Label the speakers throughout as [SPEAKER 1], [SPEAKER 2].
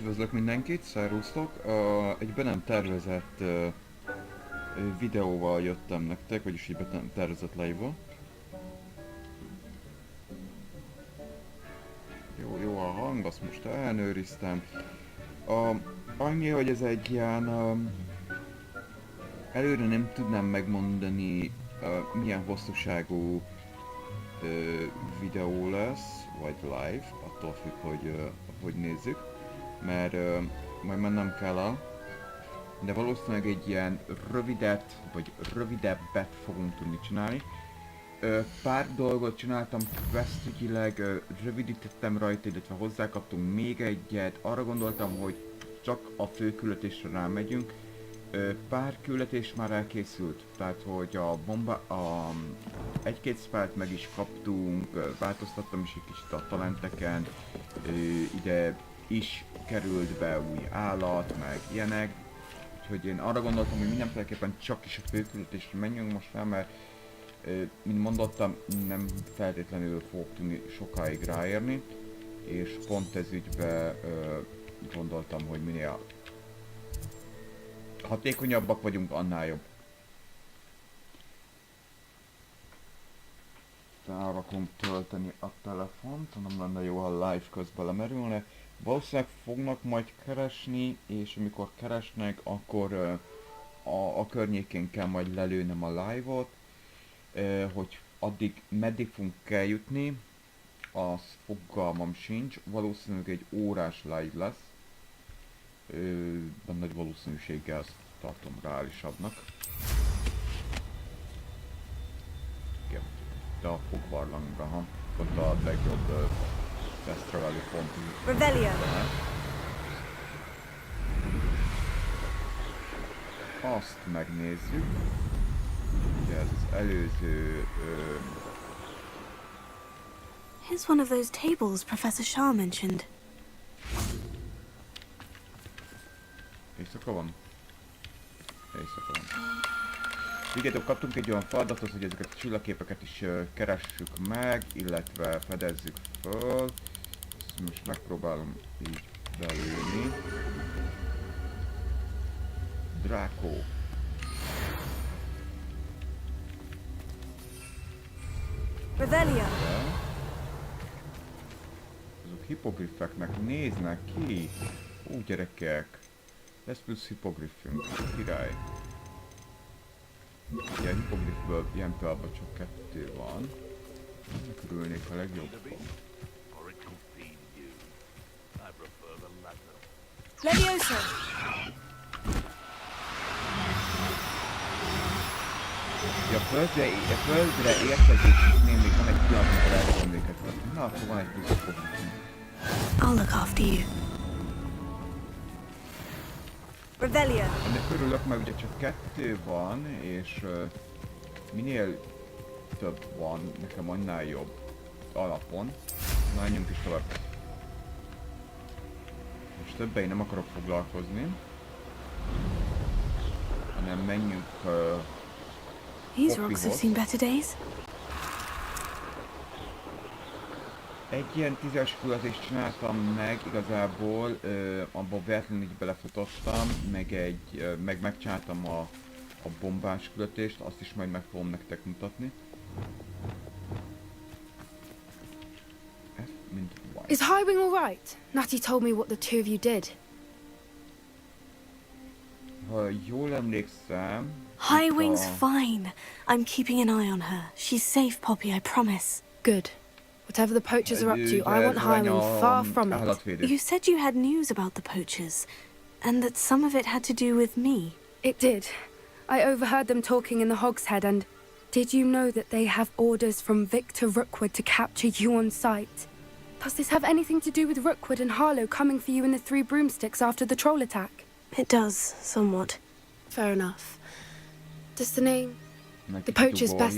[SPEAKER 1] Üdvözlök mindenkit, szervusztok! Egy be nem tervezett videóval jöttem nektek, vagyis egy be nem tervezett live-val. Jó a hang, azt most ellenőriztem. Annyi, hogy ez egy ilyen... előre nem tudnám megmondani, milyen hosszúságú videó lesz, vagy live, attól függ, hogy nézzük, mert majd mennem kell de valószínűleg egy ilyen rövidet, vagy rövidebbet fogunk tudni csinálni. Pár dolgot csináltam questügyileg, rövidítettem rajta, illetve hozzákaptunk még egyet, arra gondoltam, hogy csak a fő küldetésre rámegyünk. Pár küldetés már elkészült, tehát hogy egy-két spált meg is kaptunk, változtattam is egy kicsit a talenteken, ide is került be új állat, meg ilyenek, úgyhogy én arra gondoltam, hogy mindenféleképpen csak is a főküldetésre menjünk most már, mert mint mondottam, nem feltétlenül fogok tudni sokáig ráérni, és pont ez ügyben gondoltam, hogy minél hatékonyabbak vagyunk, annál jobb. Arra fogom tölteni a telefont, nem lenne jó, ha live közben lemerülne. Valószínűleg fognak majd keresni, és amikor keresnek, akkor a környékén kell majd lelőnem a live-ot, hogy addig meddig fogunk kell jutni, az fogalmam sincs, valószínűleg egy órás live lesz. De nagy valószínűséggel ezt tartom reálisabbnak. Igen, de a fogbarlangban, ha ott a legjobb fast travel pont. Azt megnézzük. Ugye ez az előző...
[SPEAKER 2] Here's one of those tables Professor Shah mentioned.
[SPEAKER 1] Éjszaka van? Éjszaka van. Figyeljetek, kaptunk egy olyan feladatot, hogy ezeket a csillagképeket is keressük meg, illetve fedezzük föl. Ezt most megpróbálom így belőni. Drákó.
[SPEAKER 2] Revelia.
[SPEAKER 1] Azok hipogrifeknek néznek ki. Ó, gyerekek. Lesz plusz hipogrifünk, király. Ugye a hipogrifből ilyen pillanatban csak 2 van. Körülnék a legjobban.
[SPEAKER 2] Leviosa.
[SPEAKER 1] A földre érkezésnél még van egy pillanat, amikor el tudom őket venni. Na, akkor van egy plusz hipogrifünk.
[SPEAKER 2] I'll look after you. Revelia.
[SPEAKER 1] Ennek örülök, mert ugye csak 2 van, és minél több van, nekem annál jobb alapon. Na, menjünk is tovább. Most többei nem akarok foglalkozni, hanem menjünk
[SPEAKER 2] These rocks have seen better days.
[SPEAKER 1] Egy ilyen 10-es küldetést csináltam meg, igazából abba véletlenül így belefutottam, meg megcsináltam a bombás küldetést, azt is majd meg fogom nektek mutatni. Ez mind van.
[SPEAKER 3] Is Highwing all right? Natty told me what the two of you did.
[SPEAKER 1] Ha jól emlékszem...
[SPEAKER 2] Highwing's fine. I'm keeping an eye on her. She's safe, Poppy, I promise.
[SPEAKER 3] Good. Whatever the poachers are up to, I want Highwing far from it.
[SPEAKER 2] You said you had news about the poachers, and that some of it had to do with me.
[SPEAKER 3] It did. I overheard them talking in the Hogshead, and did you know that they have orders from Victor Rookwood to capture you on sight? Does this have anything to do with Rookwood and Harlow coming for you in the 3 broomsticks after the troll attack?
[SPEAKER 2] It does, somewhat.
[SPEAKER 3] Fair enough. Does the name... The poachers best...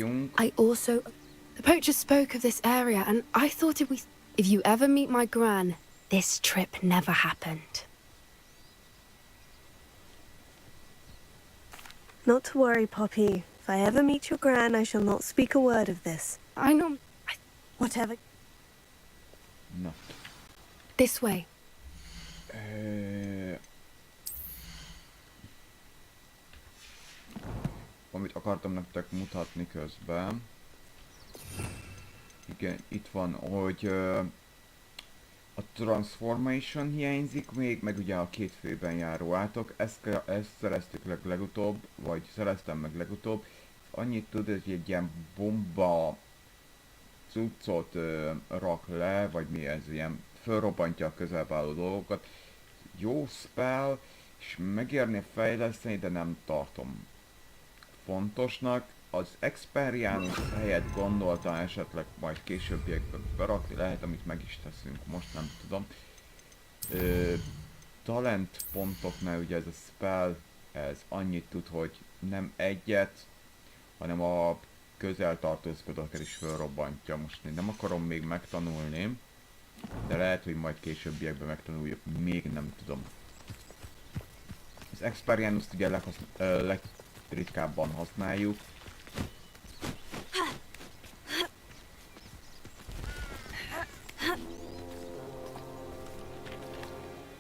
[SPEAKER 3] The poachers spoke of this area, and I thought if you ever meet my gran, this trip never happened.
[SPEAKER 2] Not to worry, Poppy. If I ever meet your gran, I shall not speak a word of this.
[SPEAKER 3] I know...
[SPEAKER 2] Whatever.
[SPEAKER 1] Na.
[SPEAKER 3] This way.
[SPEAKER 1] Amit akartam nektek mutatni közben. Igen, itt van, hogy a Transformation hiányzik még, meg ugye a két főben járó átok. Ezt szereztük legutóbb, vagy szereztem meg legutóbb. Annyit tud, hogy egy ilyen bomba cuccot rak le, vagy mi ez, ilyen fölrobbantja a közelbe álló dolgokat. Jó spell, és megérni fejleszteni, de nem tartom fontosnak. Az Experience helyett gondoltam esetleg majd későbbiekben berakni, lehet, amit meg is teszünk, most nem tudom. Talent pontoknál ugye ez a spell, ez annyit tud, hogy nem egyet, hanem a közeltartózkodókat is felrobbantja. Most én nem akarom még megtanulni, de lehet, hogy majd későbbiekben megtanuljuk, még nem tudom. Az Experience-t ugye legritkábban használjuk.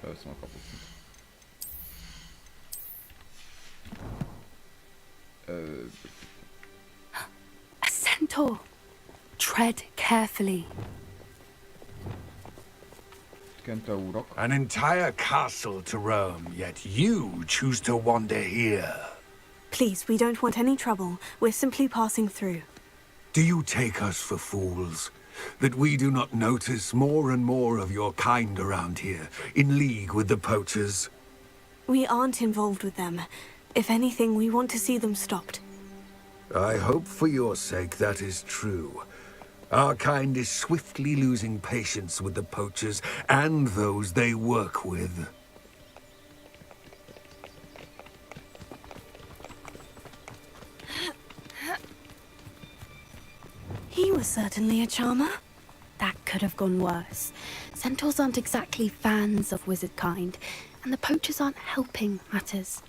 [SPEAKER 1] Felszom a kaput.
[SPEAKER 3] A centaur! Tread carefully.
[SPEAKER 1] Kentaurok.
[SPEAKER 4] An entire castle to roam, yet you choose to wander here.
[SPEAKER 2] Please, we don't want any trouble. We're simply passing through.
[SPEAKER 4] Do you take us for fools? That we do not notice more and more of your kind around here, in league with the poachers?
[SPEAKER 2] We aren't involved with them. If anything, we want to see them stopped.
[SPEAKER 4] I hope for your sake that is true. Our kind is swiftly losing patience with the poachers and those they work with.
[SPEAKER 2] He was certainly a charmer.
[SPEAKER 3] That could have gone worse. Centaurs aren't exactly fans of wizard kind, and the poachers aren't helping matters.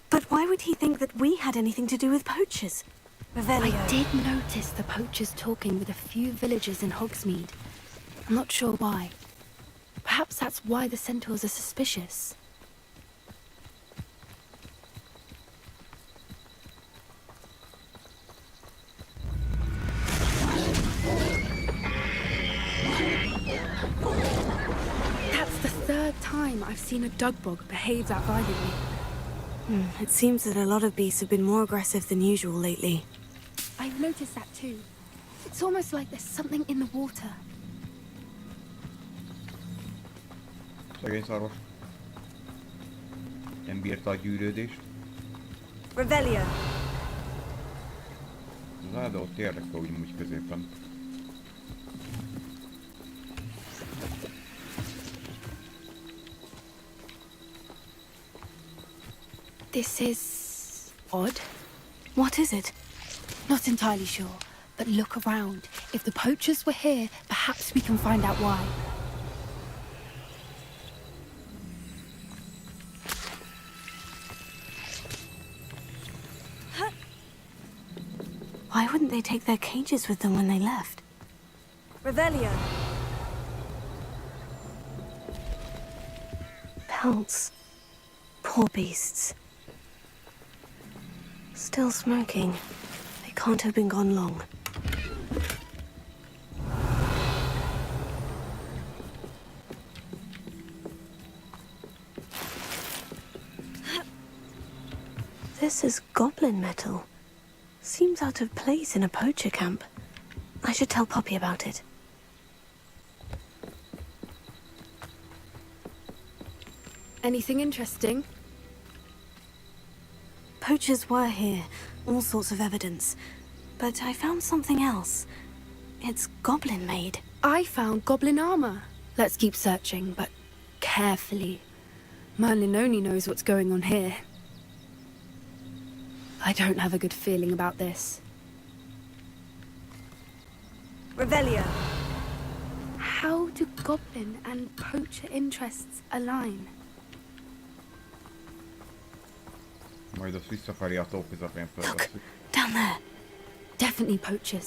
[SPEAKER 2] But why would he think that we had anything to do with poachers? Revelio.
[SPEAKER 3] I did notice the poachers talking with a few villagers in Hogsmeade. I'm not sure why. Perhaps that's why the centaurs are suspicious. That's the third time I've seen a dugbog behave that violently.
[SPEAKER 2] It seems that a lot of beasts have been more aggressive than usual lately.
[SPEAKER 3] I've noticed that too. It's almost like there's something in the water.
[SPEAKER 1] Szegény szarvas. Nem bírta a gyűrődést.
[SPEAKER 2] Revelio.
[SPEAKER 1] Az áldó ott érdekel úgy középen.
[SPEAKER 3] This is odd.
[SPEAKER 2] What is it?
[SPEAKER 3] Not entirely sure, but look around. If the poachers were here, perhaps we can find out why.
[SPEAKER 2] Why wouldn't they take their cages with them when they left? Revelio. Pelts. Poor beasts. Still smoking. They can't have been gone long. This is goblin metal. Seems out of place in a poacher camp. I should tell Poppy about it.
[SPEAKER 3] Anything interesting?
[SPEAKER 2] Poachers were here, all sorts of evidence. But I found something else. It's goblin-made.
[SPEAKER 3] I found goblin armor. Let's keep searching, but carefully. Merlin only knows what's going on here. I don't have a good feeling about this.
[SPEAKER 2] Revelio.
[SPEAKER 3] How do goblin and poacher interests align?
[SPEAKER 1] Majd azt visszafelé a tó közepén
[SPEAKER 2] Look,
[SPEAKER 1] felvesszük.
[SPEAKER 2] down there.
[SPEAKER 3] Definitely poachers.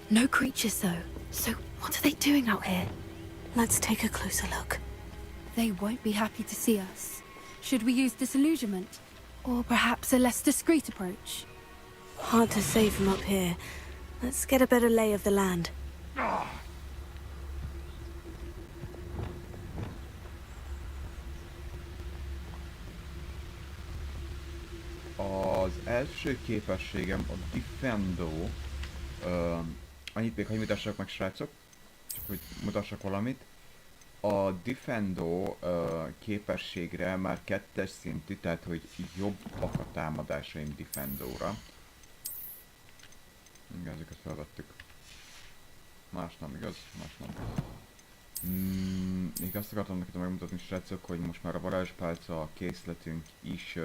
[SPEAKER 3] No creatures though. So what are they doing out here?
[SPEAKER 2] Let's take a closer look.
[SPEAKER 3] They won't be happy to see us. Should we use disillusionment? Or perhaps a less discreet approach?
[SPEAKER 2] Hard to say from up here. Let's get a better lay of the land.
[SPEAKER 1] Az első képességem a Defendo. Annyit még, hogy mutassak meg, srácok. Csak hogy mutassak valamit. A Defendo képességre már 2-es szintű, tehát hogy jobbak a támadásaim Defendóra. Igen, ezeket felvettük. Más nem igaz, más nem. Még azt akartam neked megmutatni, srácok, hogy most már a varázspálca készletünk is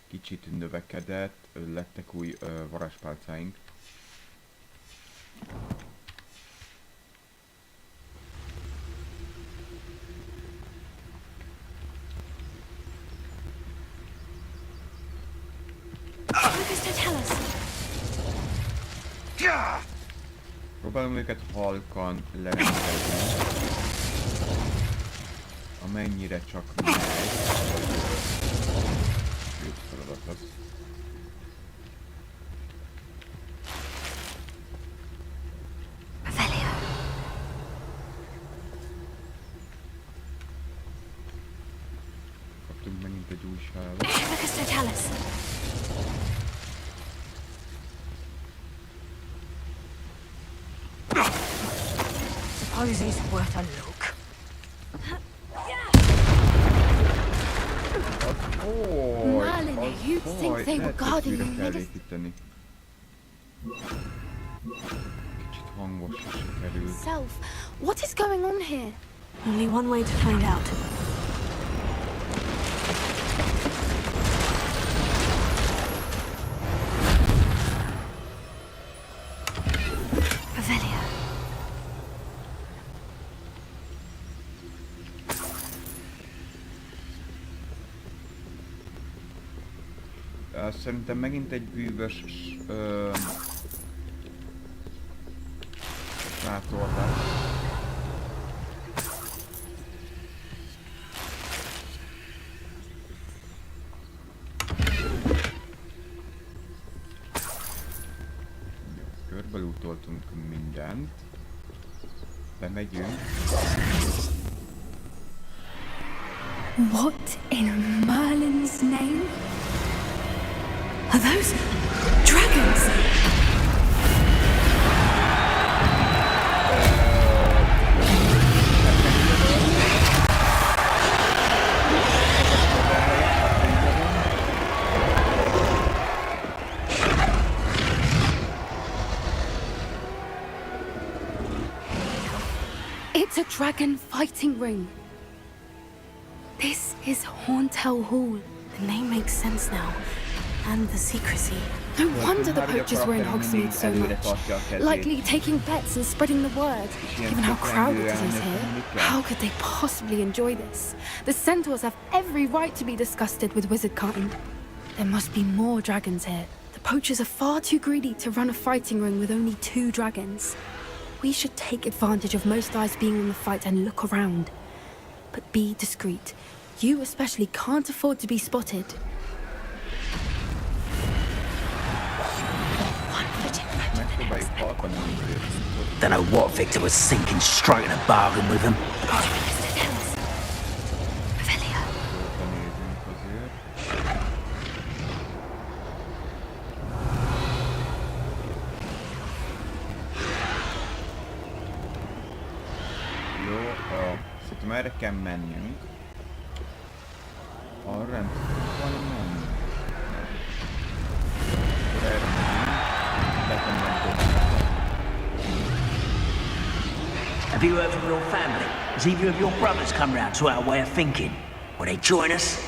[SPEAKER 1] kicsit növekedett, lettek új varázspálcáink. Próbálom őket halkan lerendezni, amennyire csak megy, vagy feladat az. Kaptunk megint egy új sávot.
[SPEAKER 2] Suppose he's worth a look.
[SPEAKER 3] Merlin, you'd think they were guarding you.
[SPEAKER 1] Kicsit hangosra sikerült.
[SPEAKER 3] Self, what is going on here?
[SPEAKER 2] Only one way to find out.
[SPEAKER 1] Szerintem megint egy bűvös sátor lesz. Körbelútoltunk mindent. Bemegyünk.
[SPEAKER 3] What in Merlin's name?
[SPEAKER 2] Are those dragons?
[SPEAKER 3] It's a dragon fighting ring. This is Hauntel Hall.
[SPEAKER 2] The name makes sense now. And the secrecy.
[SPEAKER 3] No wonder the poachers were in Hogsmeade so much. Likely taking bets and spreading the word. Given how crowded it is here, how could they possibly enjoy this? The centaurs have every right to be disgusted with wizardkind. There must be more dragons here. The poachers are far too greedy to run a fighting ring with only 2 dragons. We should take advantage of most eyes being on the fight and look around. But be discreet. You especially can't afford to be spotted.
[SPEAKER 5] Don't know what Victor was thinking, striking a bargain with him.
[SPEAKER 1] Jó, szerintem erre kell mennünk. Arra nem tudunk valami menni. Akkor erre megyünk.
[SPEAKER 5] Have you heard from your family? Has either of your brothers come round to our way of thinking? Will they join us?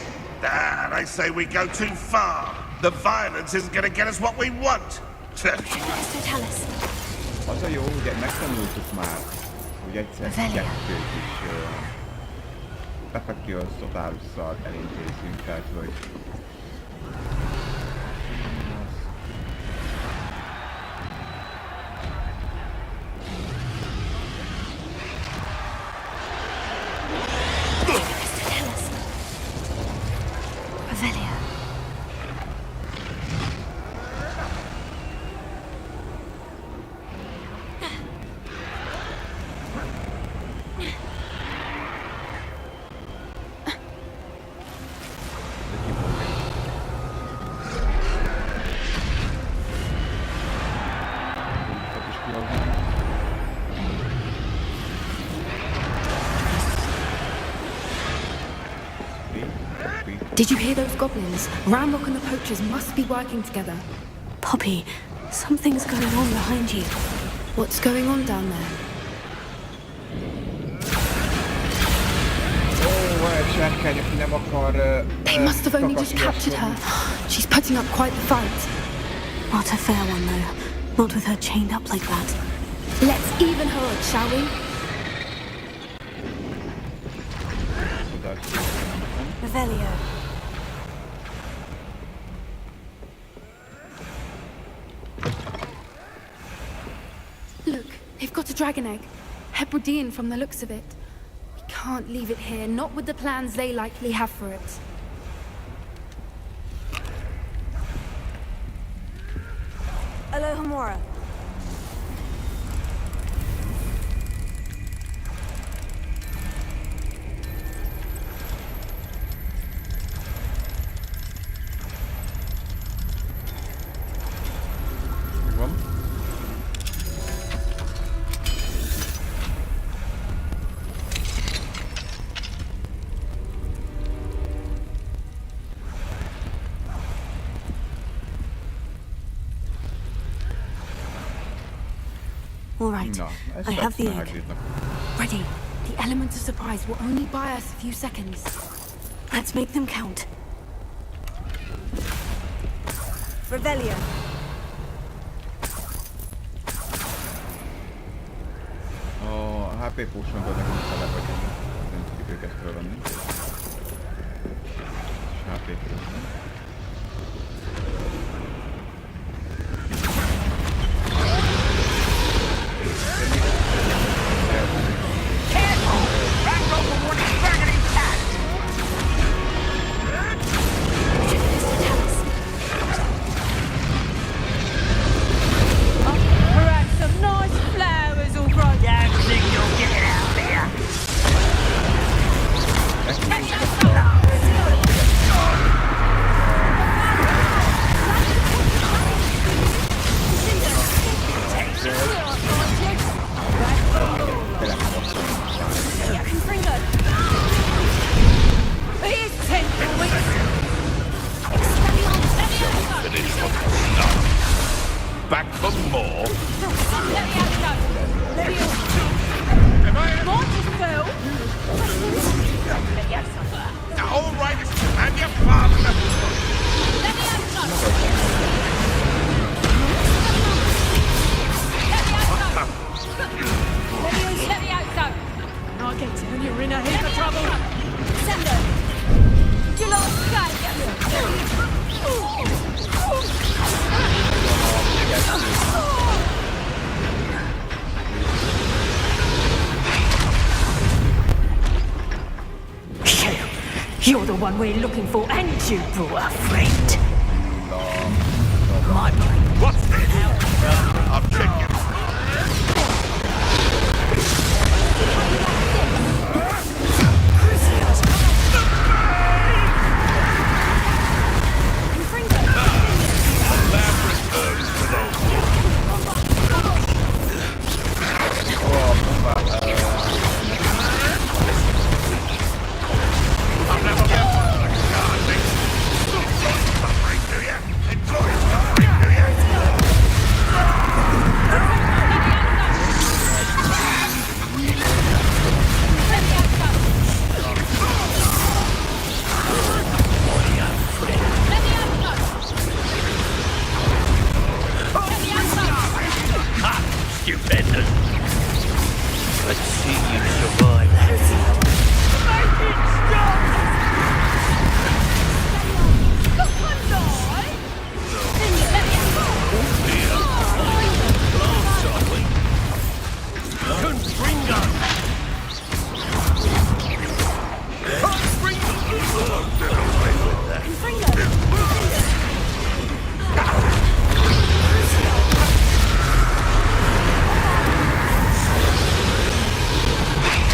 [SPEAKER 6] They say we go too far. The violence isn't going to get us what we want.
[SPEAKER 1] Az a jó, ugye megtanultuk már, hogy egyszer kettőt is Pepekkihoz Totálusszal elintézünk, tehát hogy...
[SPEAKER 3] Did you hear those goblins? Ramrock and the poachers must be working together.
[SPEAKER 2] Poppy, something's going on behind you.
[SPEAKER 3] What's going on down there? They must have only just captured her. She's putting up quite the fight.
[SPEAKER 2] Not a fair one, though. Not with her chained up like that.
[SPEAKER 3] Let's even her up, shall we?
[SPEAKER 2] Revelio.
[SPEAKER 3] Look, they've got a dragon egg. Hebridean from the looks of it. We can't leave it here, not with the plans they likely have for it.
[SPEAKER 2] Alohomora. All right, I have the egg.
[SPEAKER 3] Ready. The element of surprise will only buy us a few seconds.
[SPEAKER 2] Let's make them count. Revelio.
[SPEAKER 1] A HP potionból nekünk fele vagyunk. Nem tudjuk őket fölvenni. És HP potion.
[SPEAKER 6] Back for more? All right, and your partner.
[SPEAKER 7] I'll get you when you're in a heap of trouble. Sender, you lost guy. You're the one we're looking for, and you brought a friend. My brain.
[SPEAKER 6] What's this? I'll check you.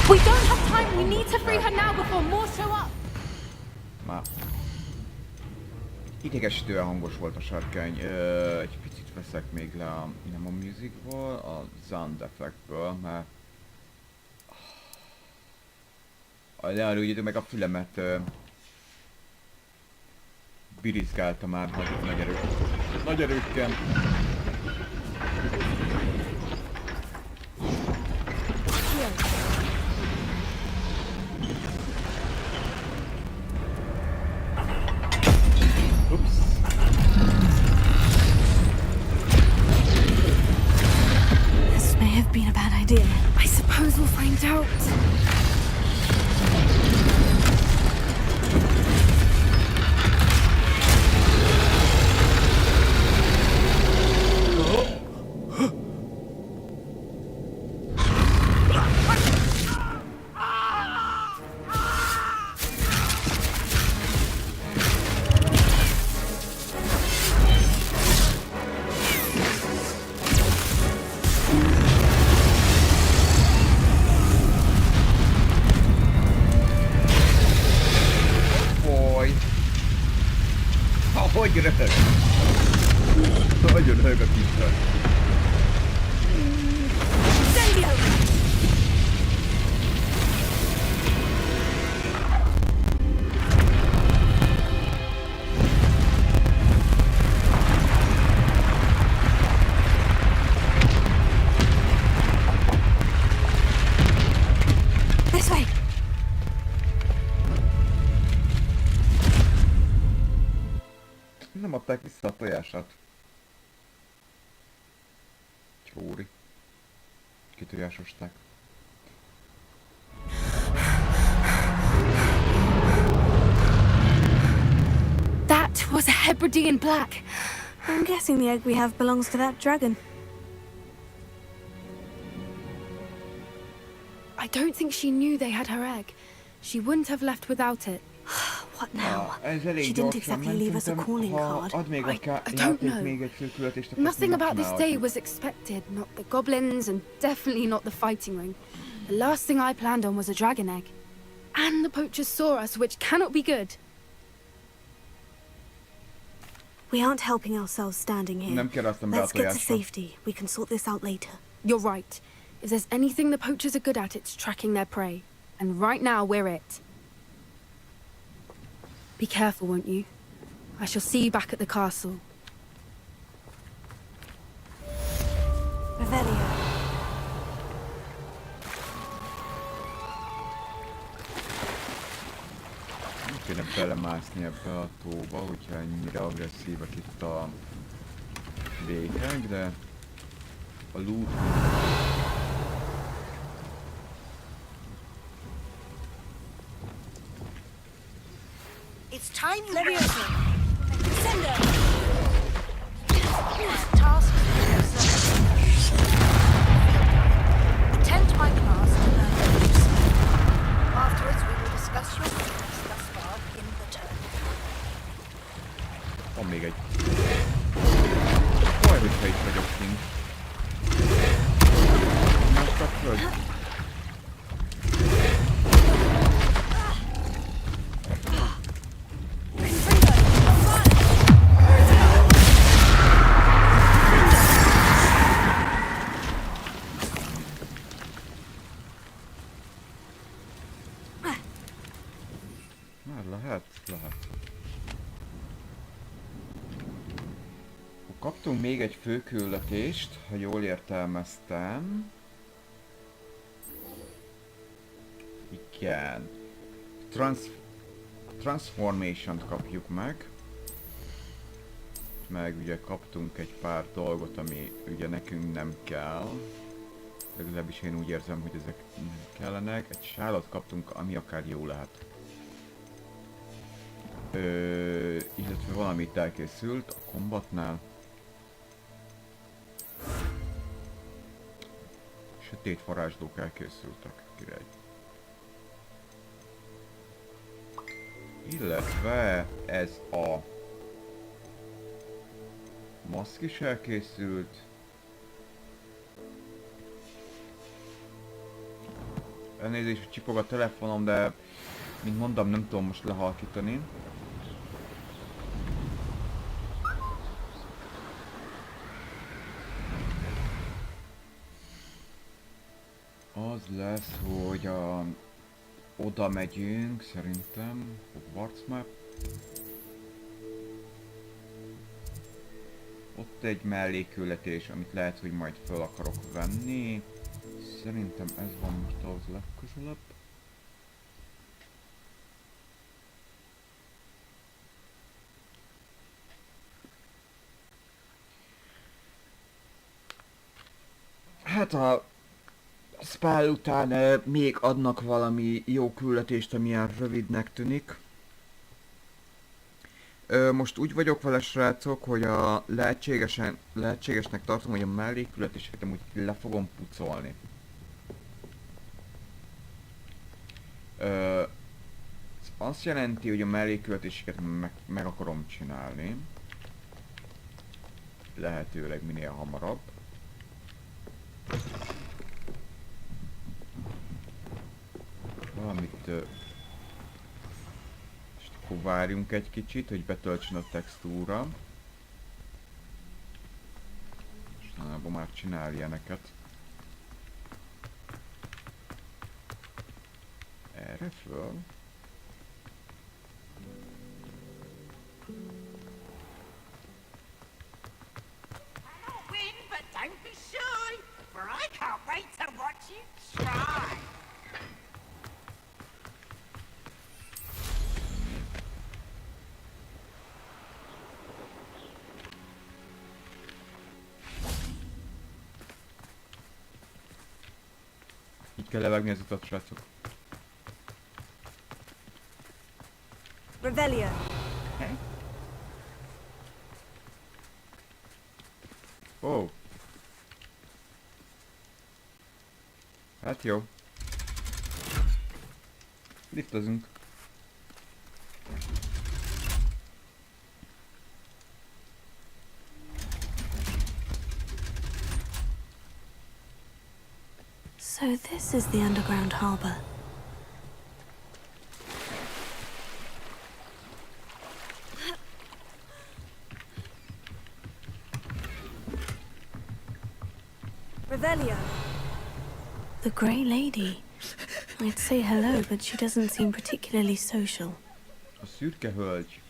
[SPEAKER 3] We don't have time. We need to free her now before more show up.
[SPEAKER 1] Már. Idegesítően hangos volt a sarkány. Egy picit veszek még le nem a musicból, a sound effectből, mert... Ne arra meg a fülemet birizgálta már nagy erőkkel.
[SPEAKER 2] This may have been a bad idea.
[SPEAKER 3] I suppose we'll find out.
[SPEAKER 1] Hogy röhög? Nagyon röhög a kicsit.
[SPEAKER 2] This way.
[SPEAKER 1] Nem adták vissza a tojását. Csóri. Kitojásosták.
[SPEAKER 3] That was a Hebridean black.
[SPEAKER 2] I'm guessing the egg we have belongs to that dragon.
[SPEAKER 3] I don't think she knew they had her egg. She wouldn't have left without it.
[SPEAKER 2] What now?
[SPEAKER 1] Ez elég
[SPEAKER 2] She didn't
[SPEAKER 1] gyorsan
[SPEAKER 2] exactly
[SPEAKER 1] ment,
[SPEAKER 2] leave us a
[SPEAKER 1] szerintem,
[SPEAKER 2] calling
[SPEAKER 1] ha
[SPEAKER 2] card.
[SPEAKER 1] ad még a
[SPEAKER 3] I don't
[SPEAKER 1] játék
[SPEAKER 3] know.
[SPEAKER 1] még egy főküldetést, akkor
[SPEAKER 3] Nothing about this day
[SPEAKER 1] megcsinálhatjuk.
[SPEAKER 3] was expected. Not the goblins, and definitely not the fighting ring. The last thing I planned on was a dragon egg. And the poachers saw us, which cannot be good.
[SPEAKER 2] We aren't helping ourselves standing here.
[SPEAKER 1] Nem kell azt, amivel a
[SPEAKER 2] Let's get to
[SPEAKER 1] tojásra.
[SPEAKER 2] safety. We can sort this out later.
[SPEAKER 3] You're right. If there's anything the poachers are good at, it's tracking their prey. And right now, we're it. Be careful, won't you? I shall see you back at the castle.
[SPEAKER 2] Revelio.
[SPEAKER 1] Nem kéne belemászni ebbe a tóba, hogyha ennyire agresszívek itt a vékek, de a loot...
[SPEAKER 7] It's time you Leviosa. Sender. Task. Attend my class to learn the use. Afterwards, we will discuss your progress thus far in the turn.
[SPEAKER 1] Van még egy... Baj, hogyha itt vagyok kint. Most a föld. Lehet. Kaptunk még egy főküldetést, ha jól értelmeztem. Igen. Transformation-t kapjuk meg. Meg ugye kaptunk egy pár dolgot, ami ugye nekünk nem kell. Legalábbis én úgy érzem, hogy ezek nem kellenek. Egy sálat kaptunk, ami akár jó lehet. Illetve valamit elkészült a kombatnál. Sötét varázslók elkészültek, király. Illetve ez a maszk is elkészült. Elnézést, hogy csipog a telefonom, de mint mondom, nem tudom most lehalkítani. Az lesz, hogy oda megyünk, szerintem, Hogwarts map. Ott egy mellékületés, amit lehet, hogy majd fel akarok venni. Szerintem ez van most ahhoz legközelebb. Hát a spell után még adnak valami jó küldetést, ami ilyen rövidnek tűnik. Most úgy vagyok vele, srácok, hogy a lehetségesnek tartom, hogy a mellékületéseket amúgy le fogom pucolni. Ez azt jelenti, hogy a mellékületéseket meg akarom csinálni. Lehetőleg minél hamarabb. Valamit... és akkor várjunk egy kicsit, hogy betöltsön a textúra. És talán már csinál ilyeneket. Erre föl.
[SPEAKER 5] Win, but don't be shy, for I can't wait to watch you try.
[SPEAKER 1] Így kell levágni az utat, srácok.
[SPEAKER 2] Revelio.
[SPEAKER 1] Oh. Hát jó. Liftozunk.
[SPEAKER 2] So this is the underground harbor. Revelio. The Grey Lady. I'd say hello, but she doesn't seem particularly social.
[SPEAKER 1] A szürke hölgy.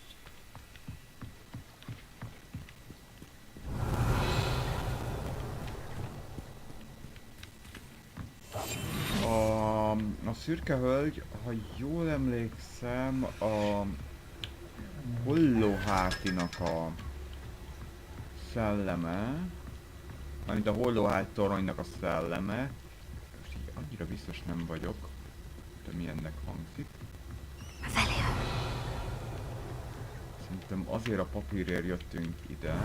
[SPEAKER 1] A szürke hölgy, ha jól emlékszem, a hollóhátinak a szelleme, amit a hollóhát toronynak a szelleme. Most így annyira biztos nem vagyok, de milyennek hangzik. Szerintem azért a papírért jöttünk ide.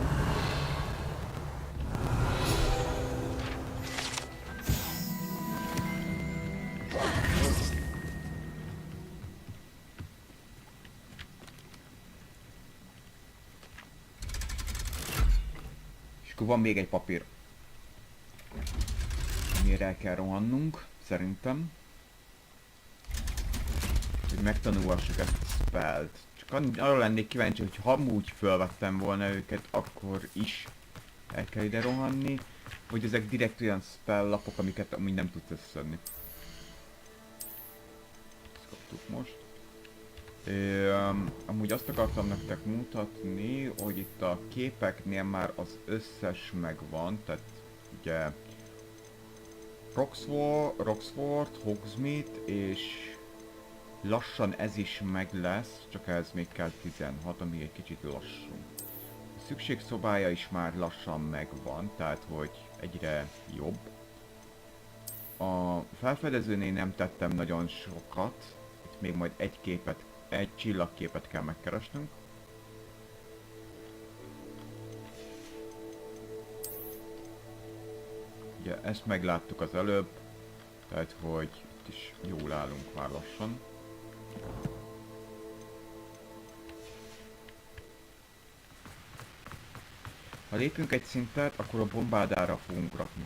[SPEAKER 1] És akkor van még egy papír, amire el kell rohannunk, szerintem. Hogy megtanulhassuk ezt a spellt. Csak arra lennék kíváncsi, hogy ha amúgy felvettem volna őket, akkor is el kell ide rohanni. Vagy ezek direkt olyan spell lapok, amiket amúgy nem tudsz összeszedni. Ezt kaptuk most. Amúgy azt akartam nektek mutatni, hogy itt a képeknél már az összes megvan, tehát ugye Roxford, Hogsmeade és lassan ez is meg lesz, csak ez még kell 16, ami egy kicsit lassú. A szükségszobája is már lassan megvan, tehát hogy egyre jobb. A felfedezőnél nem tettem nagyon sokat, itt még majd egy csillagképet kell megkeresnünk. Ugye ezt megláttuk az előbb, tehát hogy itt is jól állunk már lassan. Ha lépünk egy szintet, akkor a bombádára fogunk rakni.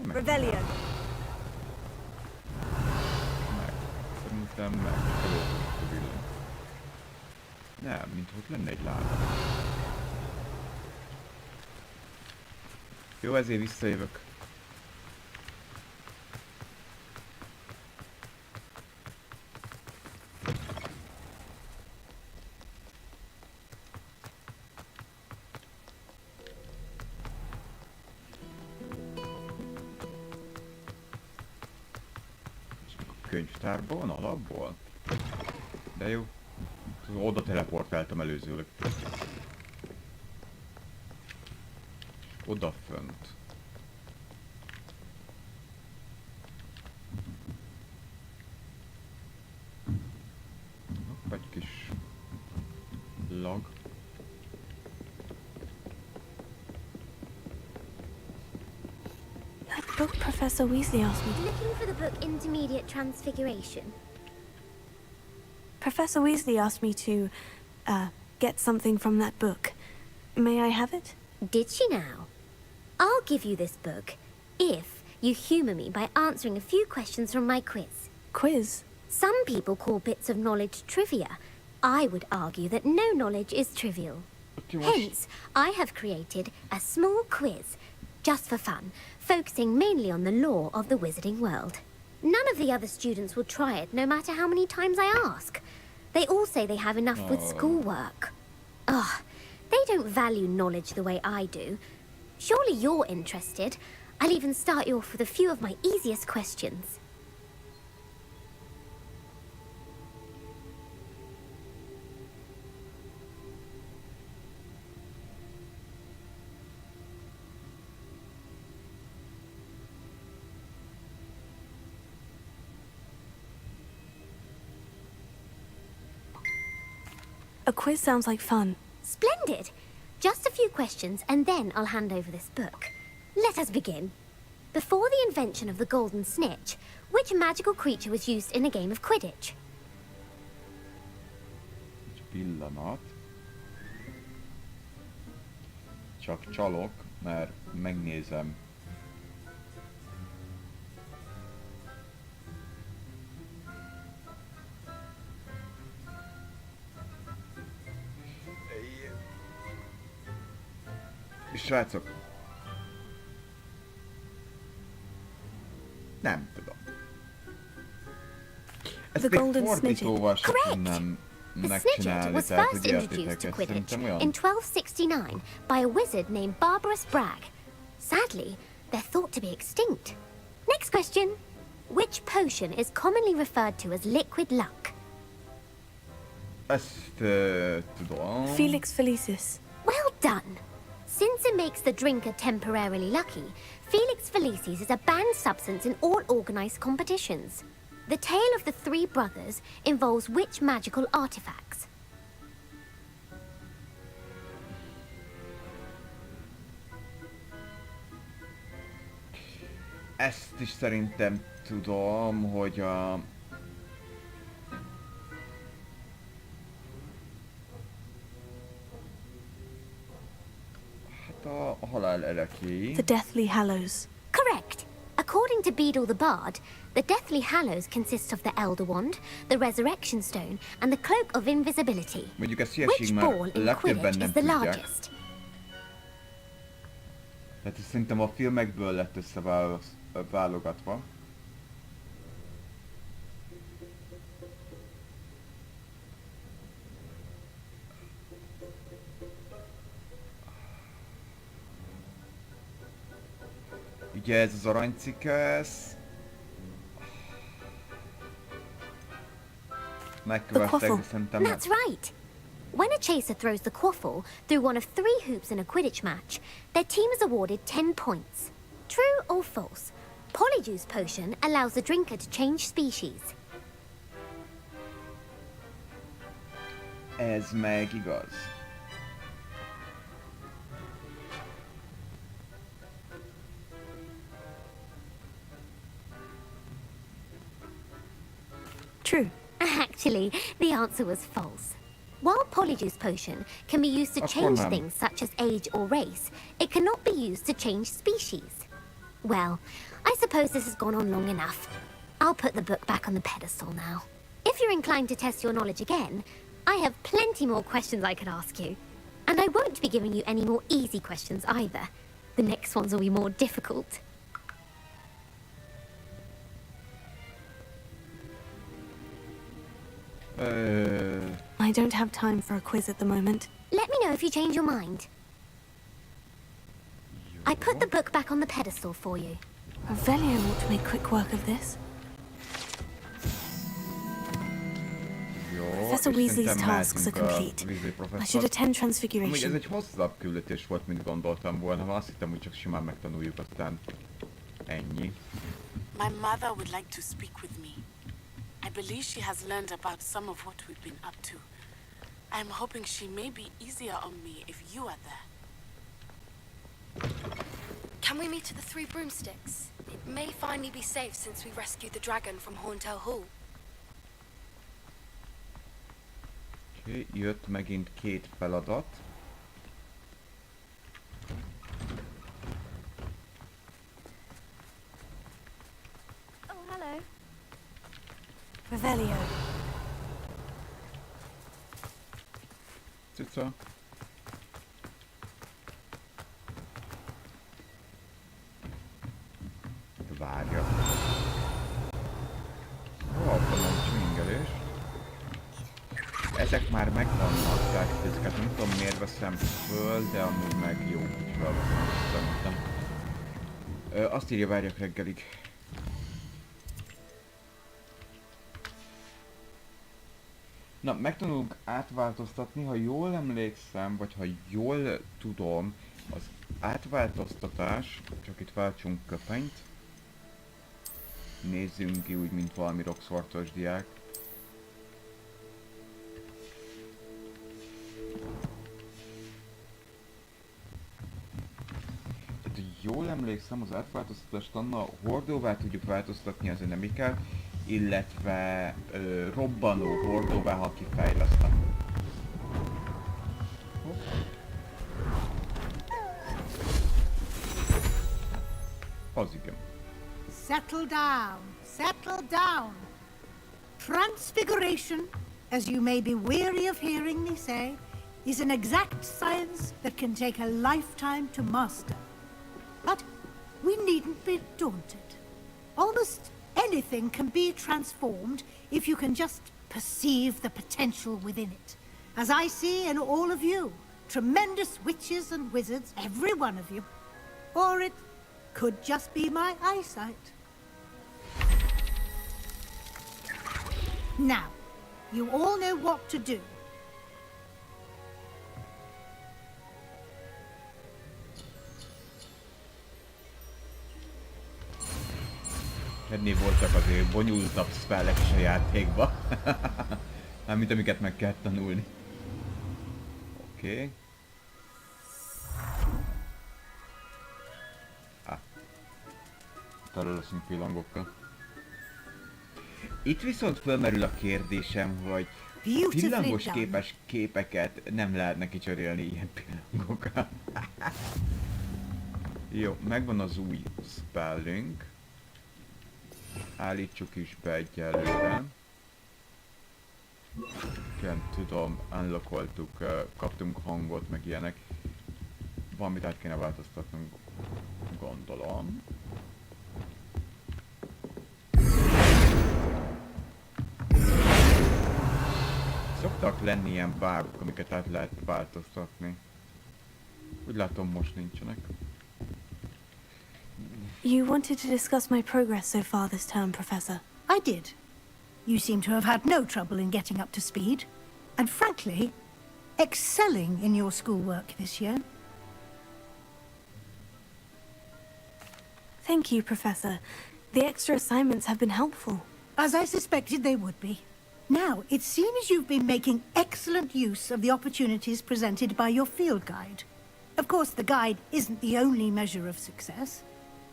[SPEAKER 2] Revelio.
[SPEAKER 1] Meg. Szerintem meg. Nem, mint hogy lenne egy láda. Jó, ezért visszajövök. könyvtárban, alapból? De jó. Oda teleportáltam előzőleg. Oda fönt. Hopp, egy kis lag.
[SPEAKER 2] That book Professor Weasley asked me.
[SPEAKER 8] Looking for the book Intermediate Transfiguration.
[SPEAKER 2] Professor Weasley asked me to, get something from that book. May I have it?
[SPEAKER 8] Did she now? I'll give you this book if you humour me by answering a few questions from my quiz.
[SPEAKER 2] Quiz?
[SPEAKER 8] Some people call bits of knowledge trivia. I would argue that no knowledge is trivial. Hence, I have created a small quiz, just for fun, focusing mainly on the lore of the wizarding world. None of the other students will try it, no matter how many times I ask. They all say they have enough with schoolwork. Ugh, they don't value knowledge the way I do. Surely you're interested. I'll even start you off with a few of my easiest questions.
[SPEAKER 2] A quiz sounds like fun.
[SPEAKER 8] Splendid! Just a few questions and then I'll hand over this book. Let us begin. Before the invention of the golden snitch, which magical creature was used in a game of Quidditch?
[SPEAKER 1] Egy pillanat. Csak csalok, mert megnézem. Srácok, nem tudom. Ezt még fordítóval sem tudnám
[SPEAKER 8] The Snidget was first introduced to Quidditch in 1269 by a wizard named Barbarous Bragg. Sadly, they're thought to be extinct. Next question. Which potion is commonly referred to as liquid luck?
[SPEAKER 1] Ezt tudom.
[SPEAKER 2] Felix Felicis.
[SPEAKER 8] Well done. Since it makes the drinker temporarily lucky, Felix Felicis is a banned substance in all organized competitions. The tale of the three brothers involves which magical artifacts?
[SPEAKER 1] Ezt is szerintem tudom, hogy a... a halál erekéi.
[SPEAKER 2] The Deathly Hallows.
[SPEAKER 8] Correct. According to Beedle the Bard, the Deathly Hallows consists of the Elder Wand, the Resurrection Stone, and the Cloak of Invisibility.
[SPEAKER 1] Mondjuk ezt
[SPEAKER 8] Which
[SPEAKER 1] ilyeség
[SPEAKER 8] ball
[SPEAKER 1] már
[SPEAKER 8] in
[SPEAKER 1] legtöbben
[SPEAKER 8] Quidditch
[SPEAKER 1] nem
[SPEAKER 8] is the
[SPEAKER 1] tudják.
[SPEAKER 8] largest?
[SPEAKER 1] Tehát ez szerintem a filmekből lett válogatva. Ugye ez az aranycike, ez... Megkövettek, de szerintem nem.
[SPEAKER 8] That's right. When a chaser throws the quaffle through one of 3 hoops in a Quidditch match, their team is awarded 10 points. True or false? Polyjuice potion allows the drinker to change species.
[SPEAKER 1] Ez meg igaz.
[SPEAKER 2] True.
[SPEAKER 8] Actually, the answer was false. While Polyjuice potion can be used to change things such as age or race, it cannot be used to change species. Well, I suppose this has gone on long enough. I'll put the book back on the pedestal now. If you're inclined to test your knowledge again, I have plenty more questions I could ask you. And I won't be giving you any more easy questions either. The next ones will be more difficult.
[SPEAKER 2] I don't have time for a quiz at the moment.
[SPEAKER 8] Let me know if you change your mind. I put the book back on the pedestal for you.
[SPEAKER 2] Revelio ought to make quick work of this.
[SPEAKER 1] Jó,
[SPEAKER 2] Professor
[SPEAKER 1] és
[SPEAKER 2] Weasley's
[SPEAKER 1] szerintem
[SPEAKER 2] tasks are
[SPEAKER 1] mehetünk a
[SPEAKER 2] complete.
[SPEAKER 1] Weasley
[SPEAKER 2] I should
[SPEAKER 1] professzor.
[SPEAKER 2] attend
[SPEAKER 1] Amúgy ez
[SPEAKER 2] Transfiguration.
[SPEAKER 1] egy hosszabb küldetés volt, mint gondoltam volna. Azt hittem, hogy csak simán megtanuljuk, aztán ennyi.
[SPEAKER 9] My mother would like to speak with me. I believe she has learned about some of what we've been up to. I'm hoping she may be easier on me if you are there.
[SPEAKER 7] Can we meet at the Three Broomsticks? It may finally be safe since we rescued the dragon from Horntail Hall.
[SPEAKER 1] Oké, jött megint 2 feladat.
[SPEAKER 8] Oh, hello.
[SPEAKER 2] Revelio.
[SPEAKER 1] Cica. Várja. Ó, abban a csmingelés. Ezek már megvannak, tehát ezeket nem tudom miért veszem föl, de amúgy meg jó, hogy felveszem. Azt írja, várjak reggelig. Na, megtanulunk átváltoztatni, ha jól emlékszem, vagy ha jól tudom, az átváltoztatás, csak itt váltsunk köpenyt. Nézzünk ki úgy, mint valami roxortos diák. Tehát, hogy jól emlékszem, az átváltoztatást Anna hordóvá tudjuk változtatni az enemiket, illetve robbanó hordóvá, ha kifejlesztem. Az igen.
[SPEAKER 10] Settle down, settle down. Transfiguration, as you may be weary of hearing me say, is an exact science that can take a lifetime to master. But we needn't be daunted. Almost anything can be transformed if you can just perceive the potential within it. As I see in all of you, tremendous witches and wizards, every one of you. Or it could just be my eyesight. Now, you all know what to do.
[SPEAKER 1] Ennél voltak azért bonyolultabb spellek is a játékban. Mármint amiket meg kell tanulni. Oké. Arra leszünk pillangokkal. Itt viszont felmerül a kérdésem, hogy pillangos képes képeket nem lehetne kicserélni ilyen pillangokkal. Jó, megvan az új spellünk. Állítsuk is be egyelőre. Igen, tudom, unlockoltuk, kaptunk hangot, meg ilyenek. Valamit át kéne változtatnunk, gondolom. Szoktak lenni ilyen bárok, amiket át lehet változtatni. Úgy látom, most nincsenek.
[SPEAKER 2] You wanted to discuss my progress so far this term, Professor.
[SPEAKER 10] I did. You seem to have had no trouble in getting up to speed, and frankly, excelling in your schoolwork this year.
[SPEAKER 2] Thank you, Professor. The extra assignments have been helpful.
[SPEAKER 10] As I suspected they would be. Now, it seems you've been making excellent use of the opportunities presented by your field guide. Of course, the guide isn't the only measure of success.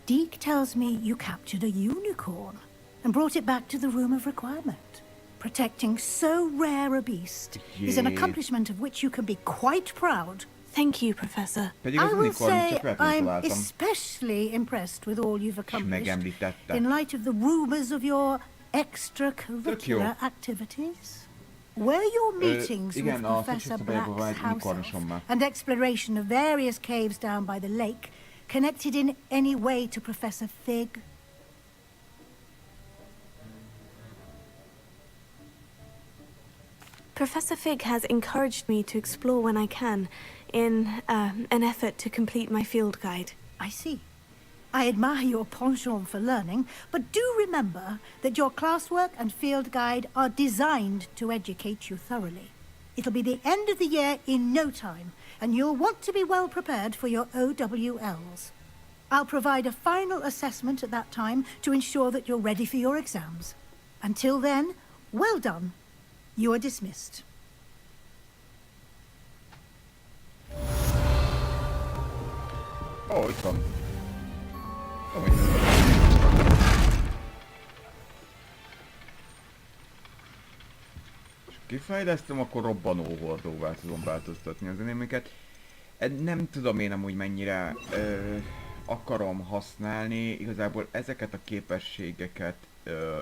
[SPEAKER 10] Deke tells me you captured a unicorn and brought it back to the Room of Requirement. Protecting so rare a beast is an accomplishment of which you can be quite proud.
[SPEAKER 2] Thank you, Professor.
[SPEAKER 10] I will say I'm especially impressed with all you've accomplished in light of the rumors of your extracurricular activities. Were your meetings with Professor Black's house elf and exploration of various caves down by the lake connected in any way to Professor Fig?
[SPEAKER 2] Professor Fig has encouraged me to explore when I can, in an effort to complete my field guide.
[SPEAKER 10] I see. I admire your penchant for learning, but do remember that your classwork and field guide are designed to educate you thoroughly. It'll be the end of the year in no time, and you'll want to be well prepared for your OWLs. I'll provide a final assessment at that time to ensure that you're ready for your exams. Until then, well done. You are dismissed.
[SPEAKER 1] Ó, itt van. És kifejlesztem, akkor robbanó hordóvá tudom változtatni az enémeket. Nem tudom én amúgy mennyire akarom használni, igazából ezeket a képességeket